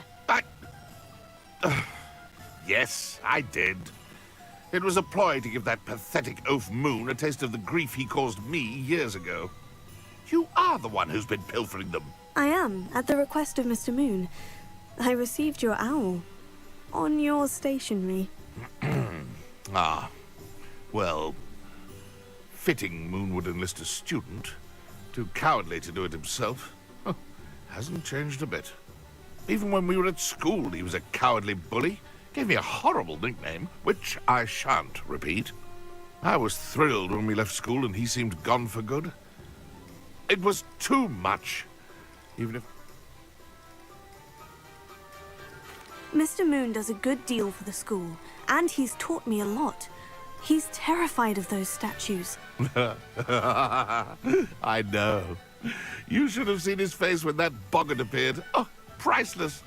[SPEAKER 15] Yes, I did. It was a ploy to give that pathetic oaf Moon a taste of the grief he caused me years ago. You are the one who's been pilfering them.
[SPEAKER 2] I am, at the request of Mr. Moon. I received your owl. On your stationery.
[SPEAKER 15] Ah. Well, fitting Moon would enlist a student. Too cowardly to do it himself. Hasn't changed a bit. Even when we were at school, he was a cowardly bully. Gave me a horrible nickname, which I shan't repeat. I was thrilled when we left school and he seemed gone for good. It was too much, even if...
[SPEAKER 2] Mr. Moon does a good deal for the school, and he's taught me a lot. He's terrified of those statues.
[SPEAKER 15] I know. You should have seen his face when that boggart appeared. Oh, priceless.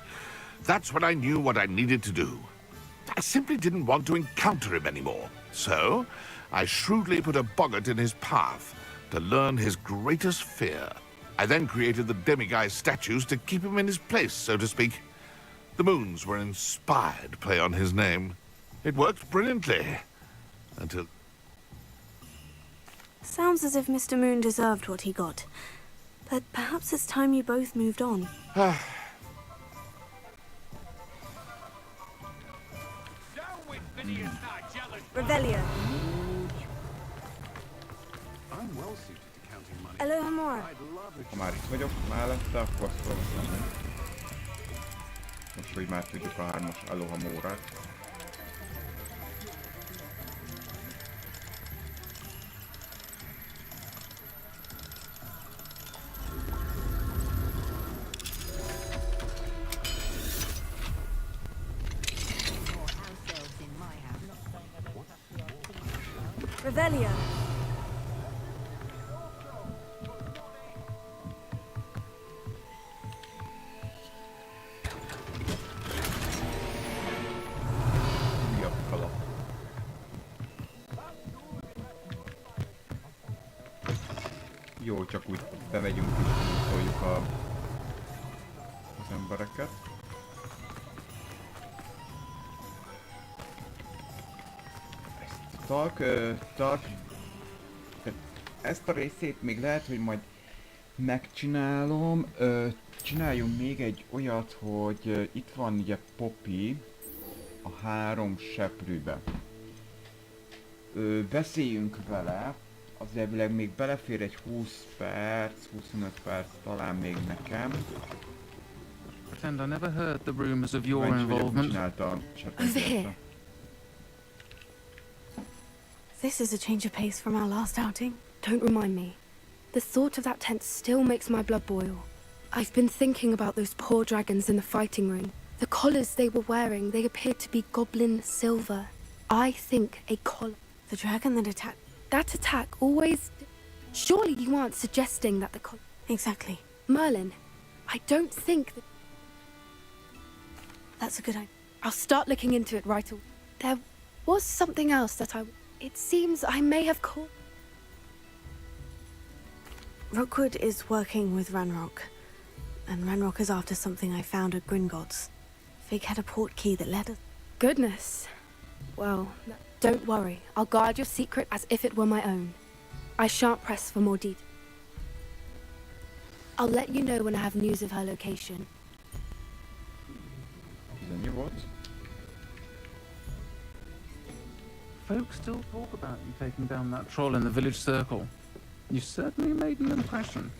[SPEAKER 15] That's when I knew what I needed to do. I simply didn't want to encounter him anymore. So, I shrewdly put a boggart in his path to learn his greatest fear. I then created the demiguise statues to keep him in his place, so to speak. The moons were an inspired play on his name. It worked brilliantly. Until...
[SPEAKER 2] Sounds as if Mr. Moon deserved what he got. But perhaps it's time you both moved on. Revelio. Hello, Memória.
[SPEAKER 1] Ha már itt vagyok mellette, akkor azt valószínűleg. Most, hogy már tudjuk a 3-as Aloha Mórát.
[SPEAKER 2] Revelio.
[SPEAKER 1] Jó, csak úgy bemegyünk és szóljuk az embereket. Ezt a részét még lehet, hogy majd megcsinálom. Csináljunk még egy olyat, hogy itt van ugye Poppy a 3 seprűbe. Beszéljünk vele, az elvileg még belefér egy 20 perc, 25 perc talán még nekem.
[SPEAKER 16] Pretend I never heard the rumors of your involvement.
[SPEAKER 2] Over here. This is a change of pace from our last outing.
[SPEAKER 3] Don't remind me. The thought of that tent still makes my blood boil. I've been thinking about those poor dragons in the fighting ring. The collars they were wearing, they appeared to be goblin silver. I think a collar.
[SPEAKER 2] The dragon that attacked...
[SPEAKER 3] That attack always... Surely you aren't suggesting that the collar...
[SPEAKER 2] Exactly.
[SPEAKER 3] Merlin, I don't think that...
[SPEAKER 2] That's a good idea.
[SPEAKER 3] I'll start looking into it right away. There was something else that I... It seems I may have caught...
[SPEAKER 2] Rookwood is working with Ranrock. And Ranrock is after something I found at Gringotts. Fig had a port key that led us...
[SPEAKER 3] Goodness. Well, don't worry. I'll guard your secret as if it were my own. I shan't press for more detail. I'll let you know when I have news of her location.
[SPEAKER 1] 18 volt.
[SPEAKER 16] Folks still talk about you taking down that troll in the village circle. You certainly made an impression.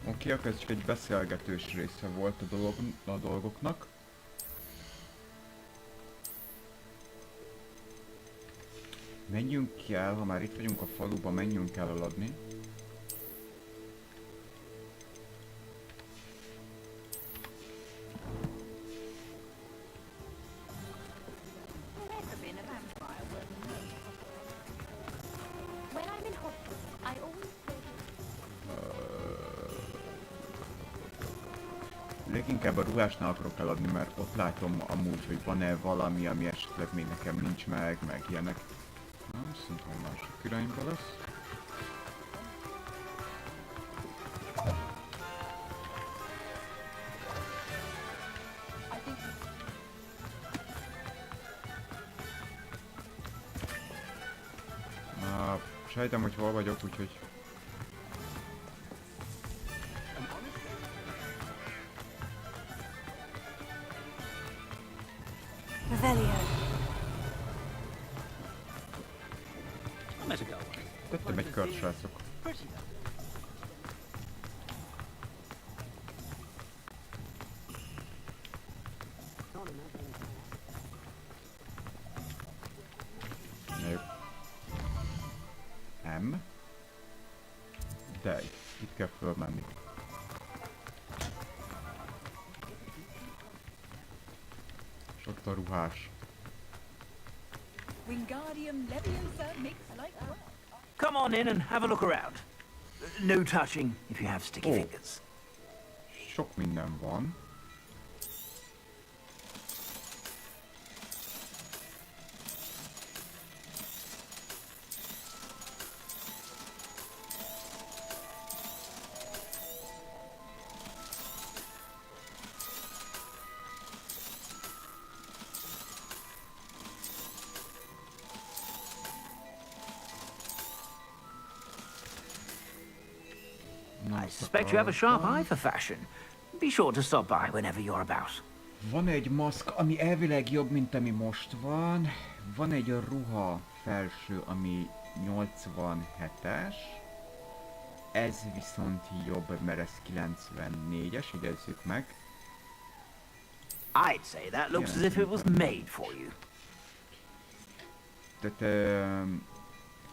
[SPEAKER 1] Oké, akkor ez csak egy beszélgetős része volt a dolgoknak. Menjünk el, ha már itt vagyunk a faluban, menjünk el eladni. Leginkább a ruhásnál akarok eladni, mert ott látom amúgy, hogy van-e valami, ami esetleg még nekem nincs meg ilyenek. Nem, szerintem másik irányba lesz. Sejtem, hogy hol vagyok, úgyhogy... Tettem egy kört, srácok. M. De itt kell fölmenni. És ott a ruhás.
[SPEAKER 5] Come on in and have a look around. No touching if you have sticky fingers.
[SPEAKER 1] Sok minden van.
[SPEAKER 5] I suspect you have a sharp eye for fashion. Be sure to stop by whenever you're about.
[SPEAKER 1] Van egy maszk, ami elvileg jobb, mint ami most van. Van egy ruha felső, ami 87-es. Ez viszont jobb, mert ez 94-es, jegyezzük meg.
[SPEAKER 5] I'd say that looks as if it was made for you.
[SPEAKER 1] Tehát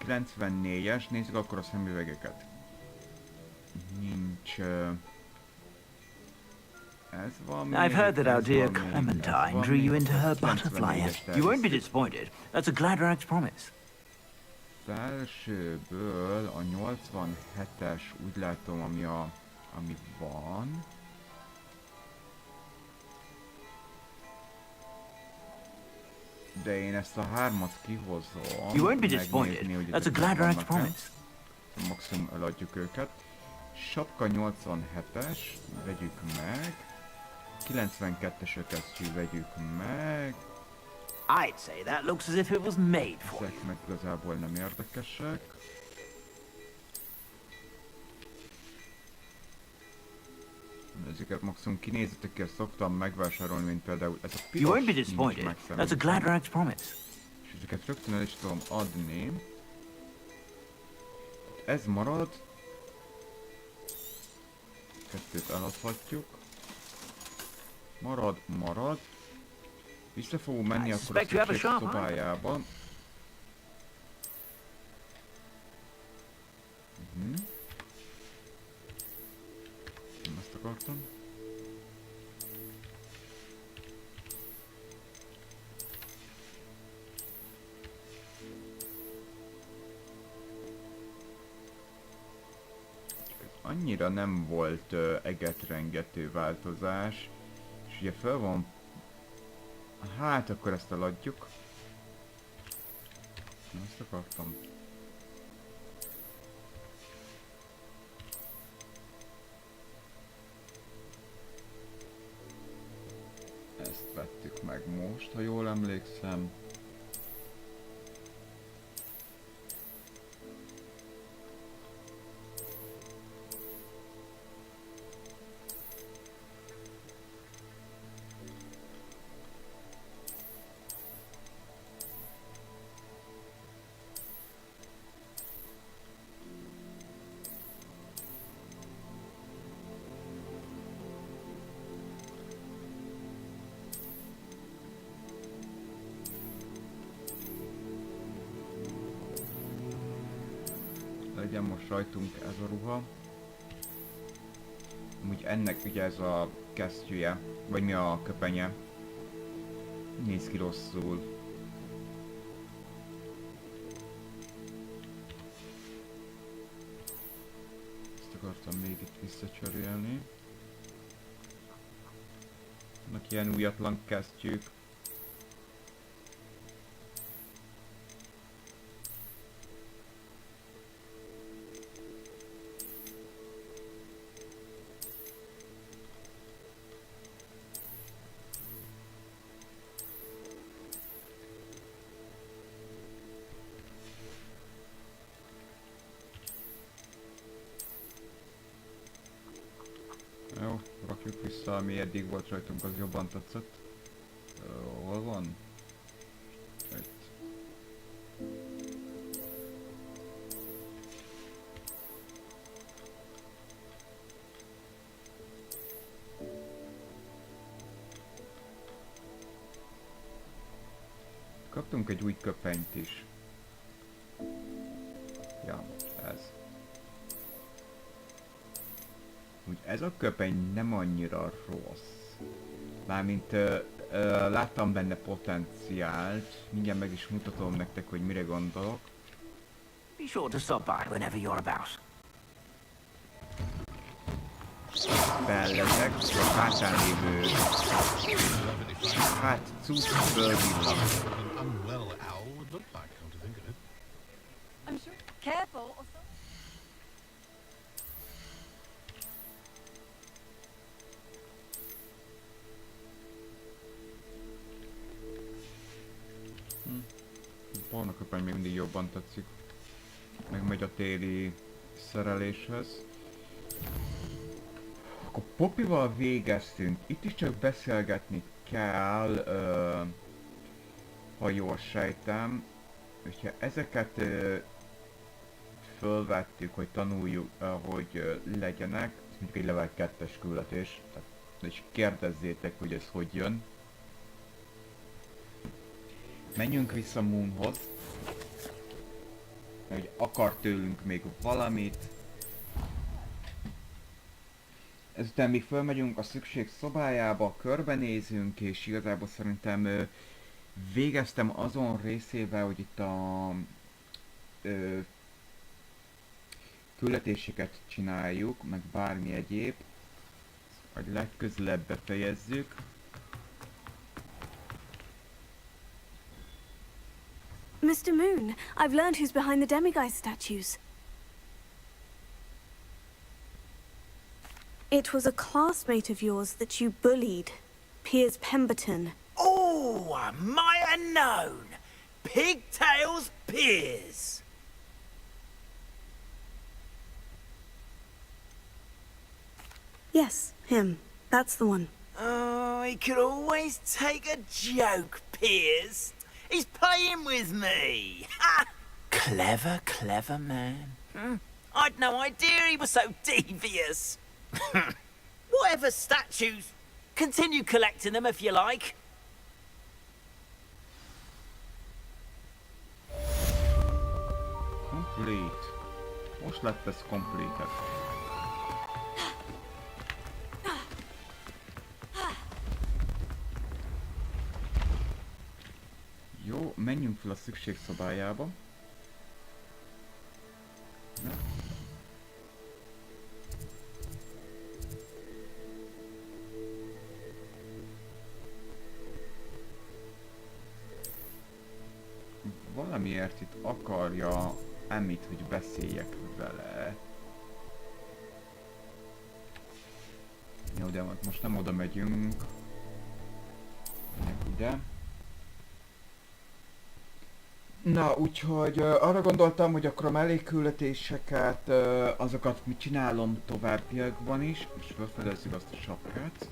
[SPEAKER 1] 94-es, nézzük akkor a szemüvegeket. Nincs... ez van még,
[SPEAKER 5] I've heard that our dear Clementine drew you into her butterfly. You won't be disappointed. That's a Gladrax promise.
[SPEAKER 1] Felsőből a 87-es úgy látom, ami van. De én ezt a 3-at kihozom.
[SPEAKER 5] You won't be disappointed. That's a Gladrax promise.
[SPEAKER 1] Maximum eladjuk őket. Sapka 87-es, vegyük meg. 92-eseket vegyük meg.
[SPEAKER 5] I'd say that looks as if it was made for you.
[SPEAKER 1] Ezek meg igazából nem érdekesek. Ezeket maximum kinézetekkel szoktam megvásárolni, mint például ez a piros.
[SPEAKER 5] You won't be disappointed. That's a Gladrax promise.
[SPEAKER 1] És ezeket rögtön el is tudom adni. Ez marad. Kettőt eladhatjuk. Marad. Vissza fogunk menni akkor a szükség szobájába. Ezt akartam. Annyira nem volt egetrengető változás, és ugye fel van... Hát akkor ezt eladjuk. Ezt akartam. Ezt vettük meg most, ha jól emlékszem. Legyen most rajtunk ez a ruha. Amúgy ennek ugye ez a kesztyűje, vagy mi a köpenye. Néz ki rosszul. Ezt akartam még itt visszacserélni. Vannak ilyen újatlan kesztyűk. Jó, rakjuk vissza, ami eddig volt rajtunk, az jobban tetszett. Hol van? Itt. Kaptunk egy új köpenyt is. Ja, ez. Úgy ez a köpeny nem annyira rossz. Mármint láttam benne potenciált. Mindjárt meg is mutatom nektek, hogy mire gondolok.
[SPEAKER 5] Be sure to stop by whenever you're about.
[SPEAKER 1] Bellezek, a hátán lévő... Hát, cuccből villan.
[SPEAKER 7] I'm sure. Careful or something.
[SPEAKER 1] Barna köpeny még mindig jobban tetszik. Megmegy a téli szereléshez. Akkor Poppyval végeztünk. Itt is csak beszélgetni kell, ha jól sejtem. Hogyha ezeket fölvettük, hogy tanuljuk, hogy legyenek, ez mondjuk egy level 2-es küldetés. És kérdezzétek, hogy ez hogy jön. Menjünk vissza Moonhoz, hogy akar tőlünk még valamit. Ezután még fölmegyünk a szükség szobájába, körbenézünk, és igazából szerintem végeztem azon részével, hogy itt a küldetéseket csináljuk, meg bármi egyéb. Vagy legközelebb befejezzük.
[SPEAKER 2] Mr. Moon, I've learned who's behind the demiguise statues. It was a classmate of yours that you bullied, Piers Pemberton.
[SPEAKER 5] Oh, might have known. Pigtails Piers.
[SPEAKER 2] Yes, him. That's the one.
[SPEAKER 5] Oh, he could always take a joke, Piers. He's playing with me. Ha! Clever, clever man. I'd no idea he was so devious. Whatever statues. Continue collecting them if you like.
[SPEAKER 1] Complete. Most lett ez completed. fel a szükségszobájába. Ja. Valamiért itt akarja Emmit, hogy beszéljek vele. Jó, de most nem oda megyünk. Ide. Na, úgyhogy arra gondoltam, hogy akkor a mellékküldetéseket, azokat mi csinálom továbbiakban is, és felfedezzük azt a sapkát.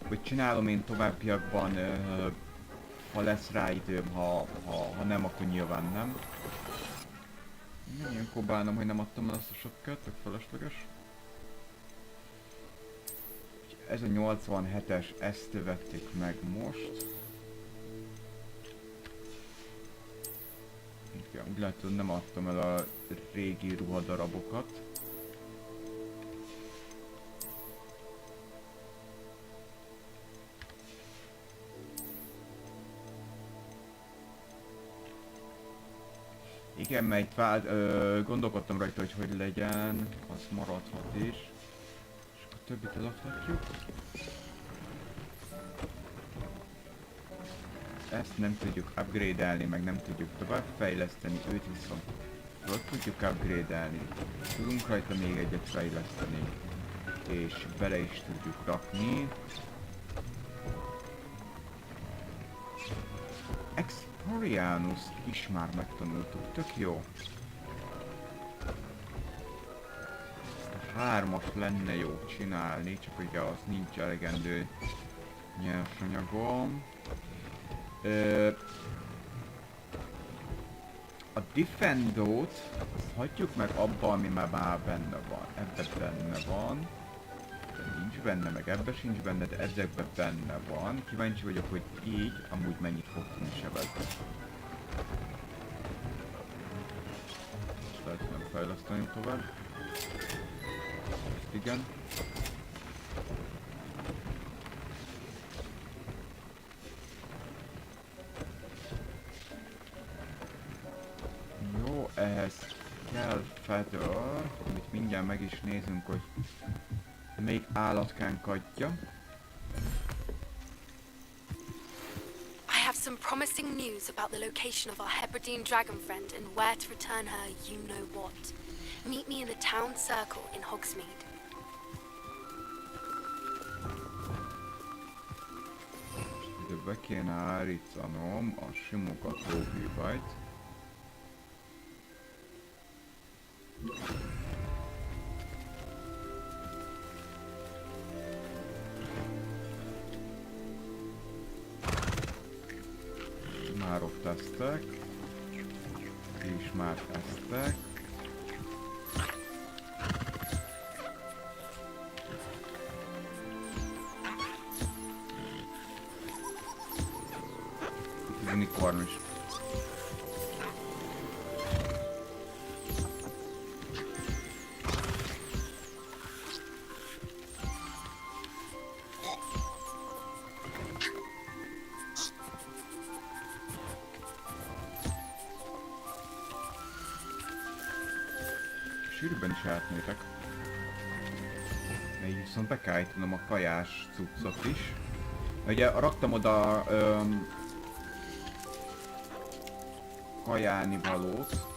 [SPEAKER 1] Hogy csinálom én továbbiakban, ha lesz rá időm, ha nem, akkor nyilván nem. Ilyenkor bánom, hogy nem adtam el azt a sapkát, tök felesleges. Ez a 87-es, ezt vették meg most. Igen, úgy látom, nem adtam el a régi ruhadarabokat. Igen, mert gondolkodtam rajta, hogy hogy legyen, az maradhat is. És akkor többit eladhatjuk. Ezt nem tudjuk upgrade-elni, meg nem tudjuk tovább fejleszteni, őt viszont föl tudjuk upgrade-elni. Tudunk rajta még egyet fejleszteni, és bele is tudjuk rakni. Exporianust is már megtanultuk, tök jó. Ezt a 3-as lenne jó csinálni, csak ugye az nincs elegendő nyersanyagom. A Defendót hagyjuk meg abba, ami már benne van. Ebben benne van. De nincs benne, meg ebben sincs benne, de ezekben benne van. Kíváncsi vagyok, hogy így amúgy mennyit fog tudni sebezni. Lehet nem fejleszteni tovább. Ezt igen. Ehhez kell feather, amit mindjárt meg is nézünk, hogy melyik állatkánk adja.
[SPEAKER 3] I have some promising news about the location of our Hebridean dragon friend and where to return her you know what. Meet me in the town circle in Hogsmeade.
[SPEAKER 1] Ide be kéne állítanom a simogató hűvajt. Már ott eztek, és már eztek. Itt unicorn is. Sűrűben is átmétek. Még viszont be kell állítanom a kajás cuccot is. Ugye raktam oda kajálni valót,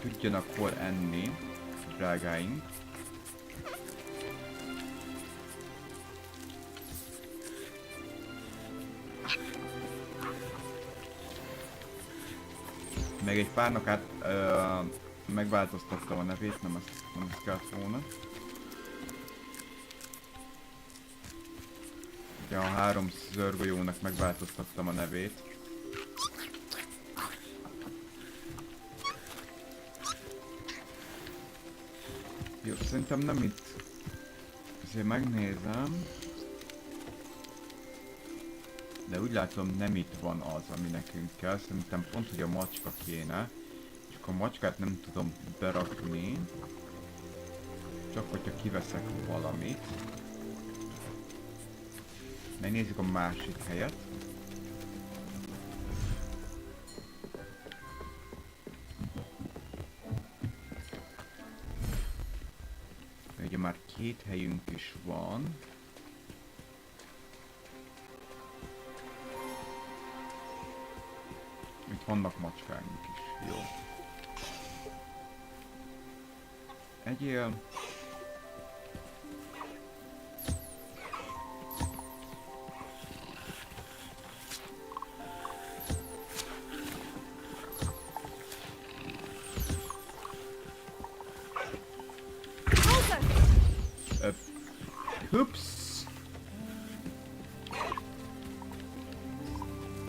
[SPEAKER 1] hogy tudjanak hol enni, drágáink. Meg egy párnak át megváltoztattam a nevét, nem ezt kellett volna. Ugye a 3 zörgolyónak megváltoztattam a nevét. Jó, szerintem nem itt. Ezért megnézem. De úgy látom, nem itt van az, ami nekünk kell. Szerintem pont, hogy a macska kéne. Csak a macskát nem tudom berakni. Csak hogyha kiveszek valamit. Megnézzük a másik helyet. már 2 helyünk is van. Itt vannak macskáink is, jó. Egyél. Ups!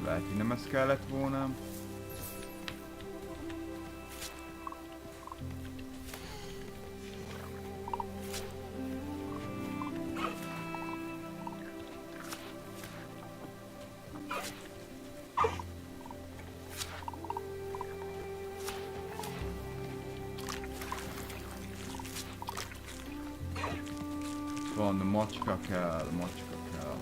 [SPEAKER 1] Lehet, hogy nem ez kellett volna. Van, macska kell, macska kell.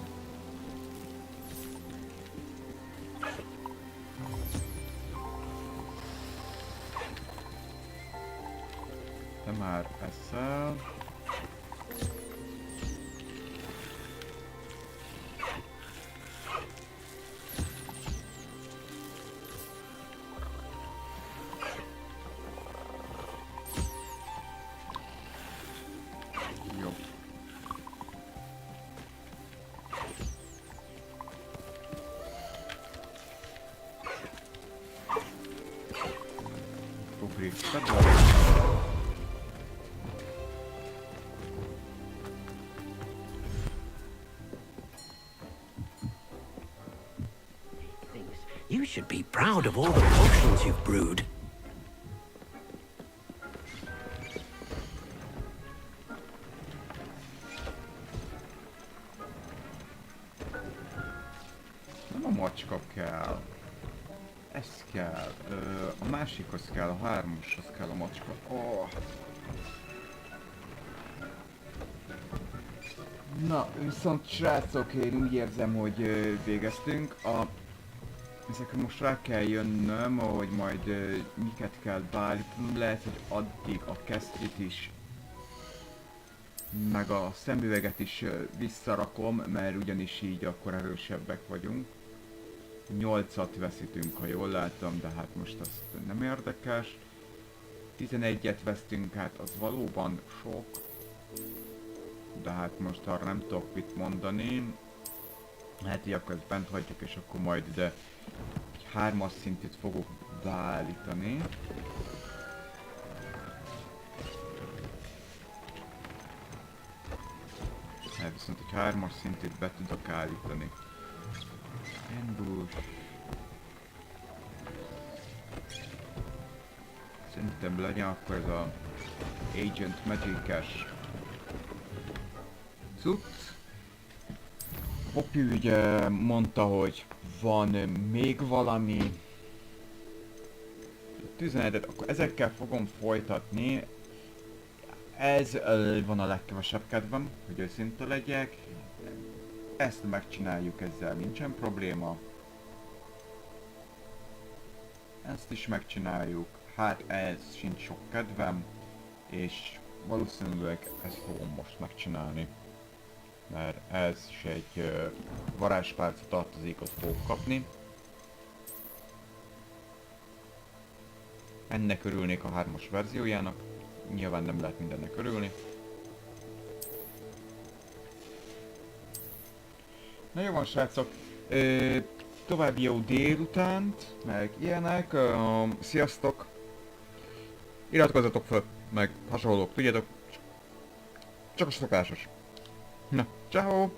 [SPEAKER 1] Te már eszel. Jó. Ugrik,
[SPEAKER 6] You should be proud of all the potions you've brewed.
[SPEAKER 1] Nem a macska kell. Ez kell. A másikhoz kell, a 3-ashoz kell a macska. Oh. Na, viszont srácok, én úgy érzem, hogy végeztünk. Ezekre most rá kell jönnöm, hogy majd miket kell beállítanom. Lehet, hogy addig a kesztyűt is, meg a szemüveget is visszarakom, mert ugyanis így akkor erősebbek vagyunk. 8-at veszítünk, ha jól látom, de hát most az nem érdekes. 11-et vesztünk, hát az valóban sok. De hát most arra nem tudok mit mondani. Hát így akkor ezt bent hagyjuk, és akkor majd ide egy 3-as szintet fogok beállítani. Hát viszont egy 3-as szintet be tudok állítani. Ambush. Szerintem legyen akkor ez a Agent Magic-es cucc. Poppy ugye mondta, hogy van még valami. 11-et, akkor ezekkel fogom folytatni. Ez van a legkevesebb kedvem, hogy őszinte legyek. Ezt megcsináljuk, ezzel nincsen probléma. Ezt is megcsináljuk. Hát ez sincs sok kedvem. És valószínűleg ezt fogom most megcsinálni. Mert ez is egy varázspálca tartozékot fogok kapni. Ennek örülnék a 3-as verziójának. Nyilván nem lehet mindennek örülni. Na jó van, srácok, további jó délutánt, meg ilyenek, sziasztok! Iratkozzatok fel, meg hasonlók, tudjátok, csak a szokásos. Na, ciao.